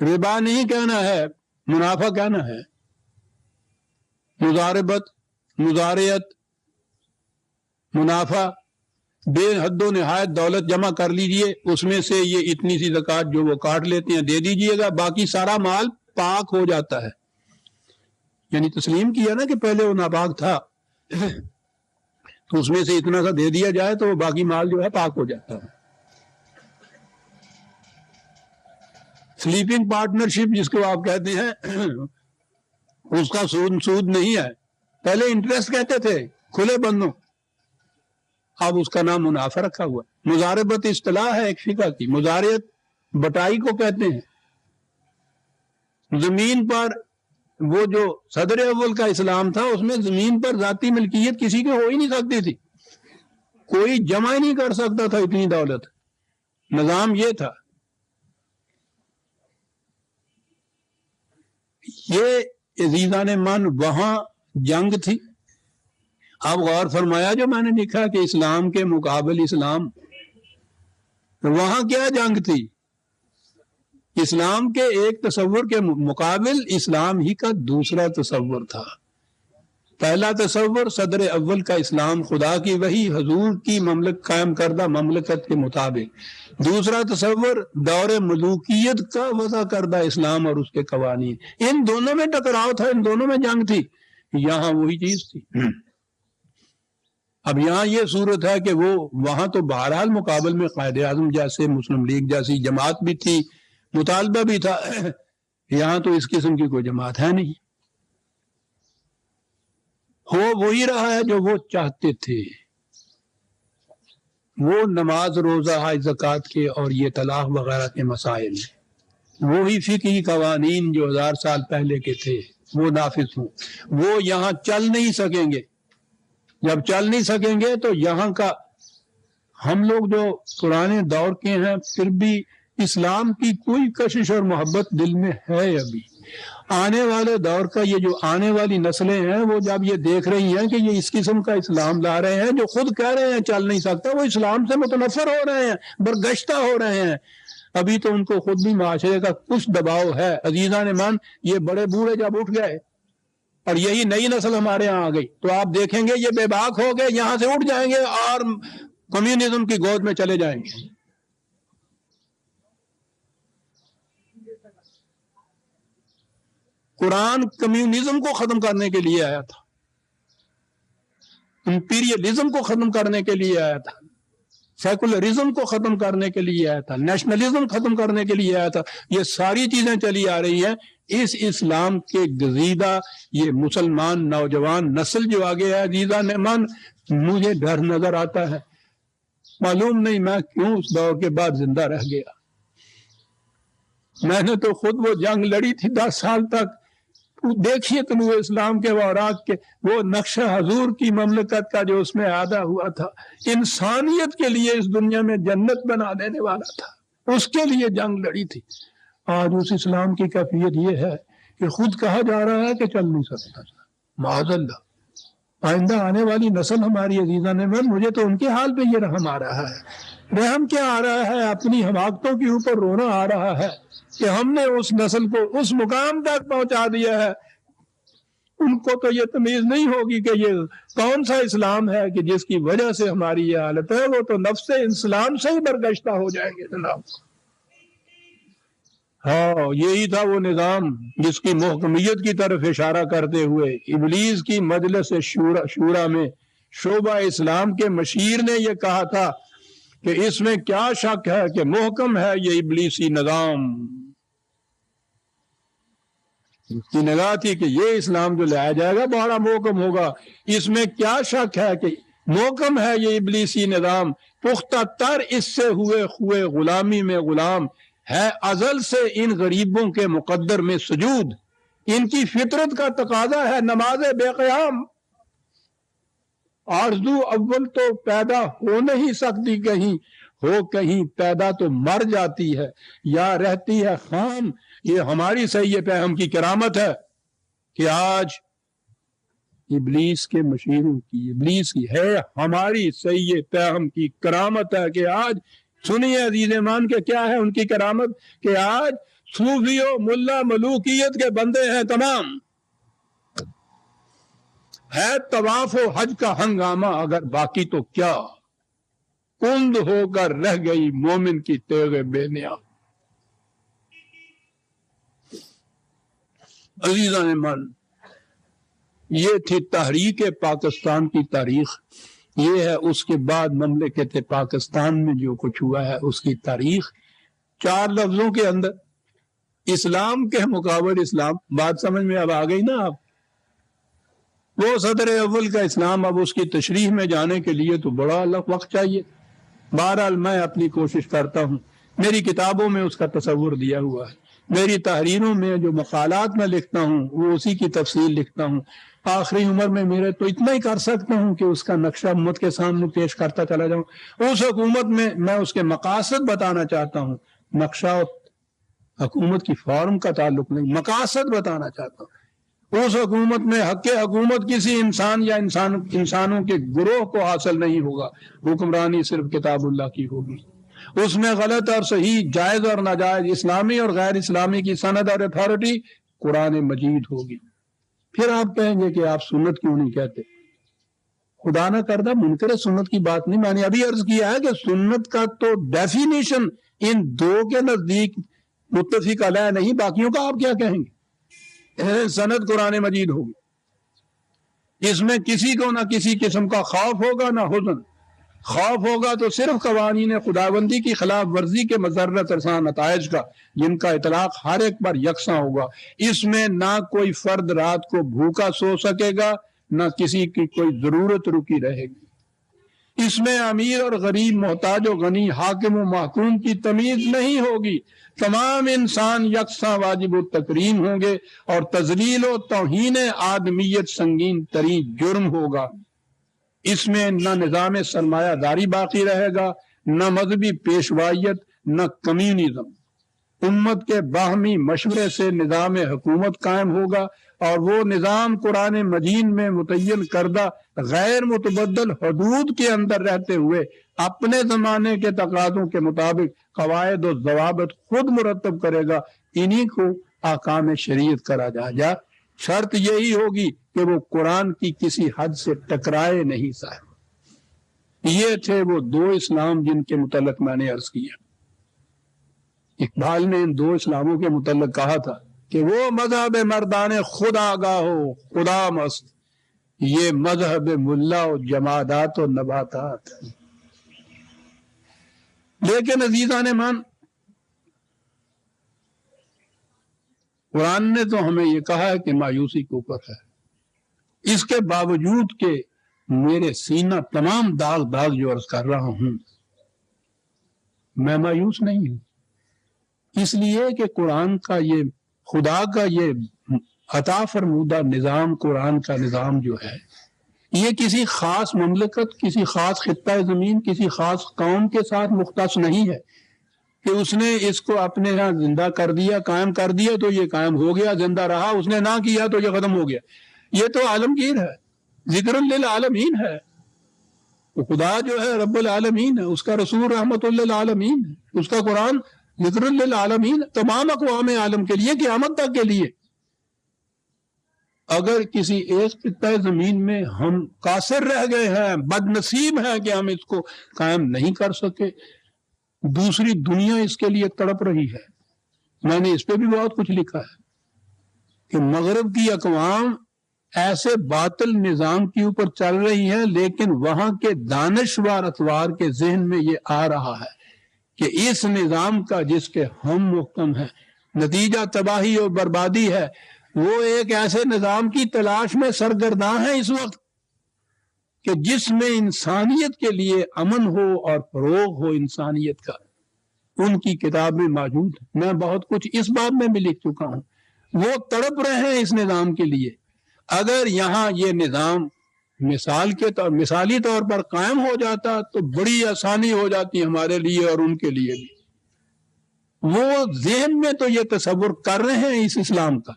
ربا نہیں کہنا ہے, منافع کہنا ہے. مضاربت, مضارعت, منافع, بے حد و نہایت دولت جمع کر لیجئے, اس میں سے یہ اتنی سی زکوٰۃ جو وہ کاٹ لیتے ہیں دے دیجئے گا, باقی سارا مال پاک ہو جاتا ہے. یعنی تسلیم کیا نا کہ پہلے وہ ناپاک تھا, تو اس میں سے اتنا سا دے دیا جائے تو وہ باقی مال جو ہے پاک ہو جاتا ہے. سلیپنگ پارٹنرشپ جس کو آپ کہتے ہیں, اس کا سود نہیں ہے. پہلے انٹرسٹ کہتے تھے کھلے بندوں, اب اس کا نام منافع رکھا ہوا ہے۔ مزاربت اصطلاح ہے ایک فقہ کی، مزارعت بٹائی کو کہتے ہیں۔ زمین پر وہ جو صدر اول کا اسلام تھا اس میں زمین پر ذاتی ملکیت کسی کی ہو ہی نہیں سکتی تھی، کوئی جمع ہی نہیں کر سکتا تھا اتنی دولت، نظام یہ تھا۔ یہ عزیزان من وہاں جنگ تھی۔ اب غور فرمایا جو میں نے لکھا کہ اسلام کے مقابل اسلام، وہاں کیا جنگ تھی؟ اسلام کے ایک تصور کے مقابل اسلام ہی کا دوسرا تصور تھا۔ پہلا تصور صدر اول کا اسلام، خدا کی وحی حضور کی قائم کردہ مملکت کے مطابق۔ دوسرا تصور دور ملوکیت کا وضع کردہ اسلام اور اس کے قوانین۔ ان دونوں میں ٹکراؤ تھا، ان دونوں میں جنگ تھی۔ یہاں وہی چیز تھی۔ اب یہاں یہ صورت ہے کہ وہ وہاں تو بہرحال مقابل میں قائد اعظم جیسے، مسلم لیگ جیسی جماعت بھی تھی، مطالبہ بھی تھا۔ یہاں تو اس قسم کی کوئی جماعت ہے نہیں، ہو وہی رہا ہے جو وہ چاہتے تھے۔ وہ نماز، روزہ، حج، زکوٰۃ کے اور یہ طلاق وغیرہ کے مسائل، وہی فقہی قوانین جو 1000 سال پہلے کے تھے وہ نافذ ہوں۔ وہ یہاں چل نہیں سکیں گے۔ جب چل نہیں سکیں گے تو یہاں کا، ہم لوگ جو پرانے دور کے ہیں پھر بھی اسلام کی کوئی کشش اور محبت دل میں ہے۔ ابھی آنے والے دور کا، یہ جو آنے والی نسلیں ہیں وہ جب یہ دیکھ رہی ہیں کہ یہ اس قسم کا اسلام لا رہے ہیں جو خود کہہ رہے ہیں چل نہیں سکتا، وہ اسلام سے متنفر ہو رہے ہیں، برگشتہ ہو رہے ہیں۔ ابھی تو ان کو خود بھی معاشرے کا کچھ دباؤ ہے۔ عزیزان من، یہ بڑے بوڑھے جب اٹھ گئے اور یہی نئی نسل ہمارے ہاں آ گئی تو آپ دیکھیں گے یہ بے باک ہو گئے، یہاں سے اٹھ جائیں گے اور کمیونزم کی گود میں چلے جائیں گے۔ قرآن کمیونزم کو ختم کرنے کے لیے آیا تھا، امپیریلزم کو ختم کرنے کے لیے آیا تھا، سیکولرزم کو ختم کرنے کے لیے آیا تھا، نیشنلزم ختم کرنے کے لیے آیا تھا۔ یہ ساری چیزیں چلی آ رہی ہیں اس اسلام کے گزیدہ یہ مسلمان نوجوان نسل جو آگے ہے۔ عزیزان من، مجھے ڈر نظر آتا ہے، معلوم نہیں میں کیوں اس دور کے بعد زندہ رہ گیا۔ میں نے تو خود وہ جنگ لڑی تھی 10 سال تک۔ دیکھیے طلوع اسلام کے اوراق کے وہ نقشہ حضور کی مملکت کا جو اس میں آدھا ہوا تھا، انسانیت کے لیے اس دنیا میں جنت بنا دینے والا تھا، اس کے لیے جنگ لڑی تھی۔ آج اس اسلام کی کیفیت یہ ہے کہ خود کہا جا رہا ہے کہ چل نہیں سکتا۔ معاذ اللہ، آئندہ آنے والی نسل ہماری عزیزان من، مجھے تو ان کے حال پہ یہ رحم آ رہا ہے۔ رحم کیا آ رہا ہے؟ اپنی حماقتوں کے اوپر رونا آ رہا ہے کہ ہم نے اس نسل کو اس مقام تک پہنچا دیا ہے۔ ان کو تو یہ تمیز نہیں ہوگی کہ یہ کون سا اسلام ہے کہ جس کی وجہ سے ہماری یہ حالت ہے۔ وہ تو نفس اسلام سے ہی برگشتہ ہو جائیں گے جناب۔ ہاں، یہی تھا وہ نظام جس کی محکمیت کی طرف اشارہ کرتے ہوئے ابلیس کی مجلس شورا میں شعبہ اسلام کے مشیر نے یہ کہا تھا کہ اس میں کیا شک ہے کہ محکم ہے یہ ابلیسی نظام۔ اس کی نگاہ تھی کہ یہ اسلام جو لایا جائے گا بڑا محکم ہوگا، اس میں کیا شک ہے کہ محکم ہے یہ ابلیسی نظام، پختہ تر اس سے ہوئے خوئے غلامی میں غلام ہے، ازل سے ان غریبوں کے مقدر میں سجود، ان کی فطرت کا تقاضا ہے نماز بے قیام۔ آرزو اول تو پیدا ہو نہیں سکتی کہیں، ہو کہیں پیدا تو مر جاتی ہے یا رہتی ہے خام۔ یہ ہماری صحیح پیغام کی کرامت ہے کہ آج ابلیس کے مشیروں کی، ابلیس کی ہے ہماری صحیح پیغام کی کرامت ہے کہ آج سنیے عزیز مان کے کیا ہے ان کی کرامت، کہ آج صوفیوں ملا ملوکیت کے بندے ہیں تمام، ہے طواف و حج کا ہنگامہ اگر باقی تو کیا، کند ہو کر رہ گئی مومن کی تیغ بے نیا۔ عزیزان من، یہ تھی تحریک پاکستان کی تاریخ، یہ ہے اس کے بعد مملکت پاکستان میں جو کچھ ہوا ہے اس کی تاریخ۔ 4 لفظوں کے اندر اسلام کے مقابل اسلام، بات سمجھ میں اب آ گئی نا آپ؟ وہ صدر اول کا اسلام، اب اس کی تشریح میں جانے کے لیے تو بڑا وقت چاہیے. بہرحال میں اپنی کوشش کرتا ہوں، میری کتابوں میں اس کا تصور دیا ہوا ہے، میری تحریروں میں جو مقالات میں لکھتا ہوں وہ اسی کی تفصیل لکھتا ہوں. آخری عمر میں میرے تو اتنا ہی کر سکتا ہوں کہ اس کا نقشہ امت کے سامنے پیش کرتا چلا جاؤں. اس حکومت میں اس کے مقاصد بتانا چاہتا ہوں، نقشہ حکومت کی فارم کا تعلق نہیں، مقاصد بتانا چاہتا ہوں. اس حکومت میں حق حکومت کسی انسان یا انسانوں کے گروہ کو حاصل نہیں ہوگا، حکمرانی صرف کتاب اللہ کی ہوگی. اس میں غلط اور صحیح، جائز اور ناجائز، اسلامی اور غیر اسلامی کی سند اور اتھارٹی قرآن مجید ہوگی. پھر آپ کہیں گے کہ آپ سنت کیوں نہیں کہتے؟ خدا نہ کردہ منکر سنت کی بات نہیں. میں نے ابھی عرض کیا ہے کہ سنت کا تو ڈیفینیشن ان دو کے نزدیک متفق علیہ نہیں، باقیوں کا آپ کیا کہیں گے؟ سند قرآن مجید ہوگی، اس میں کسی کو نہ کسی قسم کا خوف ہوگا نہ حزن. خوف ہوگا تو صرف قوانین خداوندی کی خلاف ورزی کے مضرت رساں نتائج کا، جن کا اطلاق ہر ایک پر یکساں ہوگا. اس میں نہ کوئی فرد رات کو بھوکا سو سکے گا، نہ کسی کی کوئی ضرورت رکی رہے گی. اس میں امیر اور غریب، محتاج و غنی، حاکم و محکوم کی تمیز نہیں ہوگی. تمام انسان یکساں واجب التکریم ہوں گے اور تذلیل و توہین آدمیت سنگین ترین جرم ہوگا. اس میں نہ نظام سرمایہ داری باقی رہے گا، نہ مذہبی پیشوائیت، نہ کمیونزم. امت کے باہمی مشورے سے نظام حکومت قائم ہوگا اور وہ نظام قرآن مجید میں متعین کردہ غیر متبدل حدود کے اندر رہتے ہوئے اپنے زمانے کے تقاضوں کے مطابق قواعد و ضوابط خود مرتب کرے گا. انہی کو احکام شریعت کرا جائے. شرط یہی ہوگی کہ وہ قرآن کی کسی حد سے ٹکرائے نہیں. صاحب یہ تھے وہ دو اسلام جن کے متعلق میں نے عرض کیا. اقبال نے ان دو اسلاموں کے متعلق کہا تھا کہ وہ مذہب مردان خود آگاہ ہو خدا مست، یہ مذہب ملا و جمادات و نباتات. لیکن عزیزان مان، قرآن نے تو ہمیں یہ کہا ہے کہ مایوسی کے اوپر ہے. اس کے باوجود کہ میرے سینہ تمام داغ داغ جو عرض کر رہا ہوں، میں مایوس نہیں ہوں. اس لیے کہ قرآن کا یہ خدا کا یہ عطا فرمودہ نظام، قرآن کا نظام جو ہے، یہ کسی خاص مملکت، کسی خاص خطہ زمین، کسی خاص قوم کے ساتھ مختص نہیں ہے کہ اس نے اس کو اپنے یہاں زندہ کر دیا، قائم کر دیا تو یہ قائم ہو گیا، زندہ رہا. اس نے نہ کیا تو یہ ختم ہو گیا. یہ تو عالمگیر ہے، ذکر للعالمین ہے. تو خدا جو ہے رب العالمین ہے، اس کا رسول رحمت للعالمین ہے، اس کا قرآن ذکر للعالمین، تمام اقوام عالم کے لیے، قیامت تک کے لیے. اگر کسی ایک خطہ زمین میں ہم قاصر رہ گئے ہیں، بد نصیب ہیں کہ ہم اس کو قائم نہیں کر سکے، دوسری دنیا اس کے لیے تڑپ رہی ہے. میں نے اس پہ بھی بہت کچھ لکھا ہے کہ مغرب کی اقوام ایسے باطل نظام کے اوپر چل رہی ہے، لیکن وہاں کے دانشور اتوار کے ذہن میں یہ آ رہا ہے کہ اس نظام کا جس کے ہم محکم ہیں، نتیجہ تباہی اور بربادی ہے. وہ ایک ایسے نظام کی تلاش میں سرگرداں ہیں اس وقت کہ جس میں انسانیت کے لیے امن ہو اور فروغ ہو انسانیت کا. ان کی کتاب میں موجود ہے. میں بہت کچھ اس باب میں بھی لکھ چکا ہوں. وہ تڑپ رہے ہیں اس نظام کے لیے. اگر یہاں یہ نظام مثالی طور پر قائم ہو جاتا تو بڑی آسانی ہو جاتی ہمارے لیے اور ان کے لیے بھی. وہ ذہن میں تو یہ تصور کر رہے ہیں اس اسلام کا،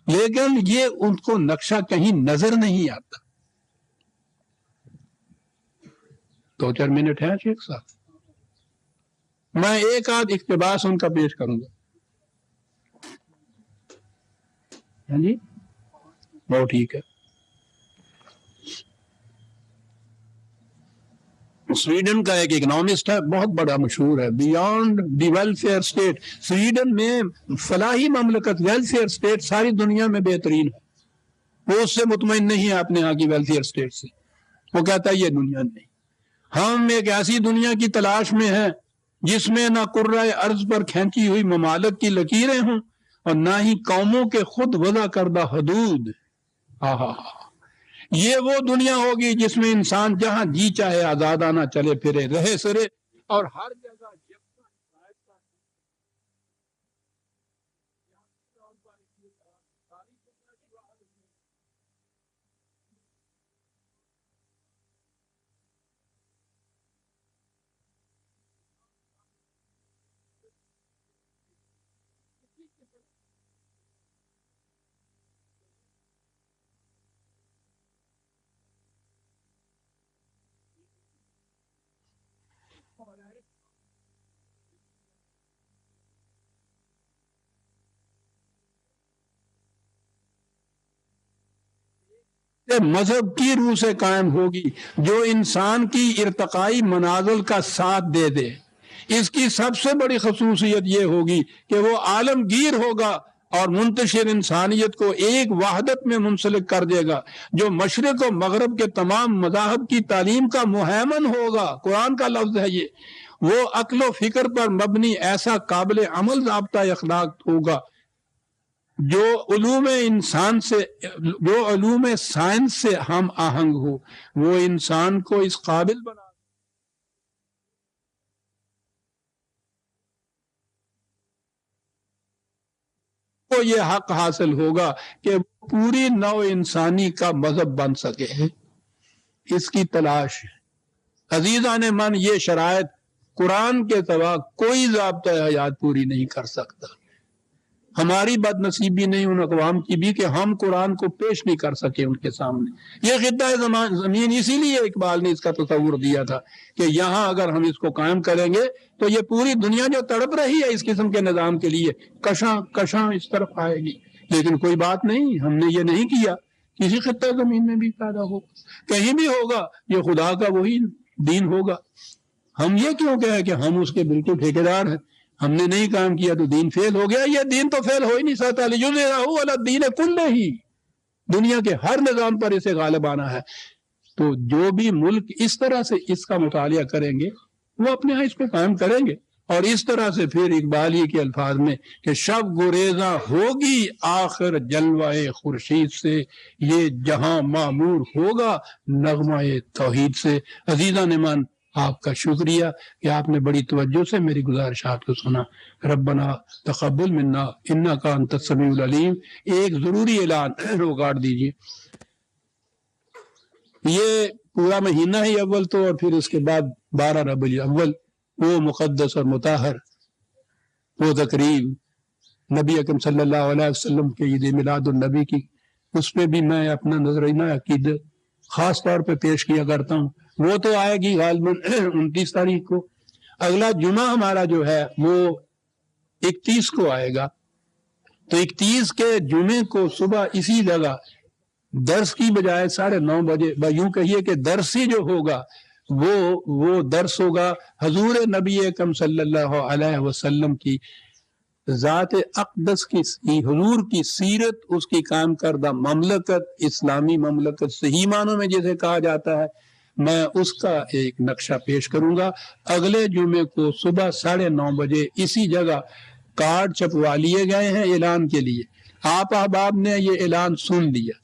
لیکن یہ ان کو نقشہ کہیں نظر نہیں آتا. 2-4 منٹ ہیں شیخ صاحب، میں ایک آدھ اقتباس ان کا پیش کروں گا. ہاں جی، بہت ٹھیک ہے. سویڈن کا ایک اکنامسٹ ہے، بہت بڑا مشہور ہے، beyond the welfare state. Sweden میں فلاحی مملکت، ویلفیئر اسٹیٹ ساری دنیا میں بہترین ہے. وہ اس سے مطمئن نہیں ہے اپنے یہاں کی ویلفیئر اسٹیٹ سے. وہ کہتا ہے یہ دنیا نہیں. ہم ایک ایسی دنیا کی تلاش میں ہیں جس میں نہ کرۂ ارض پر کھینچی ہوئی ممالک کی لکیریں ہوں اور نہ ہی قوموں کے خود وضع کردہ حدود. ہاں ہاں ہاں، یہ وہ دنیا ہوگی جس میں انسان جہاں جی چاہے آزادانہ چلے پھرے رہے سرے، اور ہر جگہ مذہب کی روح سے قائم ہوگی، جو انسان کی ارتقائی منازل کا ساتھ دے دے۔ اس کی سب سے بڑی خصوصیت یہ ہوگی کہ وہ عالمگیر ہوگا اور منتشر انسانیت کو ایک وحدت میں منسلک کر دے گا، جو مشرق و مغرب کے تمام مذاہب کی تعلیم کا مہیمن ہوگا۔ قرآن کا لفظ ہے یہ۔ وہ عقل و فکر پر مبنی ایسا قابل عمل ضابطہ اخلاق ہوگا جو علوم انسان سے، جو علوم سائنس سے ہم آہنگ ہو۔ وہ انسان کو اس قابل بنا کو یہ حق حاصل ہوگا کہ پوری نو انسانی کا مذہب بن سکے۔ اس کی تلاش ہے۔ عزیزان من، یہ شرائط قرآن کے سوا کوئی ضابطہ حیات پوری نہیں کر سکتا۔ ہماری بد نصیبی نہیں ان اقوام کی بھی کہ ہم قرآن کو پیش نہیں کر سکے ان کے سامنے۔ یہ خطہ زمین اسی لیے اقبال نے اس کا تصور دیا تھا کہ یہاں اگر ہم اس کو قائم کریں گے تو یہ پوری دنیا جو تڑپ رہی ہے اس قسم کے نظام کے لیے کشاں کشاں اس طرف آئے گی۔ لیکن کوئی بات نہیں، ہم نے یہ نہیں کیا۔ کسی خطہ زمین میں بھی پیدا ہوگا، کہیں بھی ہوگا، یہ خدا کا وہی دین ہوگا۔ ہم یہ کیوں کہیں کہ ہم اس کے بالکل ٹھیکیدار ہیں، ہم نے نہیں کام کیا تو دین فیل ہو گیا؟ یہ دین تو فیل ہو ہی نہیں سکتا۔ لِيُظْهِرَهُ عَلَى الدِّينِ كُلِّهِ، دنیا کے ہر نظام پر اسے غالب آنا ہے۔ تو جو بھی ملک اس طرح سے اس کا مطالعہ کریں گے وہ اپنے ہاں اس کو قائم کریں گے، اور اس طرح سے پھر اقبال کے الفاظ میں کہ شب گریزاں ہوگی آخر جلوہ خورشید سے، یہ جہاں معمور ہوگا نغمہ توحید سے۔ عزیزان من، آپ کا شکریہ کہ آپ نے بڑی توجہ سے میری گزارشات کو سنا۔ ربنا تقبل منا انک انت السمیع العلیم۔ ایک ضروری اعلان ریکارڈ دیجیے۔ یہ پورا مہینہ ہی اول تو، اور پھر اس کے بعد 12 ربیع الاول، وہ مقدس اور مطہر وہ تقریب نبی اکرم صلی اللہ علیہ وسلم کے عید میلاد النبی کی، اس پہ بھی میں اپنا نظرینہ عقیدہ خاص طور پہ پیش کیا کرتا ہوں۔ وہ تو آئے گی غالباً 29 تاریخ کو۔ اگلا جمعہ ہمارا جو ہے وہ 31 کو آئے گا، تو 31 کے جمعے کو صبح اسی جگہ درس کی بجائے 9:30 بجے، یوں کہیے کہ درس ہی جو ہوگا وہ درس ہوگا حضور نبی اکرم صلی اللہ علیہ وسلم کی ذات اقدس کی، حضور کی سیرت، اس کی قائم کردہ مملکت، اسلامی مملکت صحیح معنوں میں جسے کہا جاتا ہے، میں اس کا ایک نقشہ پیش کروں گا۔ اگلے جمعے کو صبح 9:30 بجے اسی جگہ کارڈ چھپوا لیے گئے ہیں اعلان کے لیے۔ آپ احباب نے یہ اعلان سن لیا،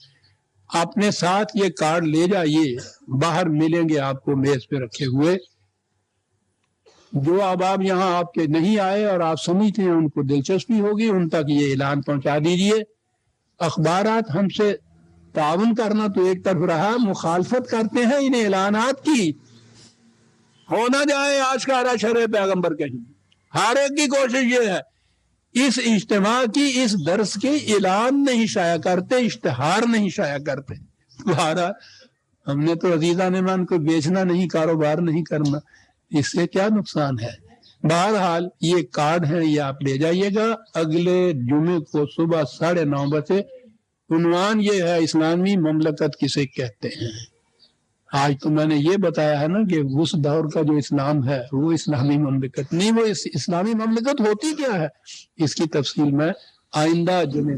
اپنے ساتھ یہ کارڈ لے جائیے، باہر ملیں گے آپ کو میز پہ رکھے ہوئے۔ جو احباب یہاں آپ کے نہیں آئے اور آپ سمجھتے ہیں ان کو دلچسپی ہوگی، ان تک یہ اعلان پہنچا دیجئے۔ اخبارات ہم سے تعاون کرنا تو ایک طرف رہا، مخالفت کرتے ہیں ان اعلانات کی۔ ہونا جائے آج کا شرع پیغمبر کہیں، ہر ایک کی کوشش یہ ہے اس اجتماع کی، اس درس کے اعلان نہیں شائع کرتے، اشتہار نہیں شائع کرتے۔ بہرحال ہم نے تو عزیزان من کو بیچنا نہیں، کاروبار نہیں کرنا، اس سے کیا نقصان ہے؟ بہرحال یہ کارڈ ہے، یہ آپ لے جائیے گا اگلے جمعے کو صبح 9:30 بجے۔ عنوان یہ ہے اسلامی مملکت کسے کہتے ہیں۔ آج تو میں نے یہ بتایا ہے نا کہ اس دور کا جو اسلام ہے وہ اسلامی مملکت نہیں، وہ اسلامی مملکت ہوتی کیا ہے، اس کی تفصیل میں آئندہ جمعے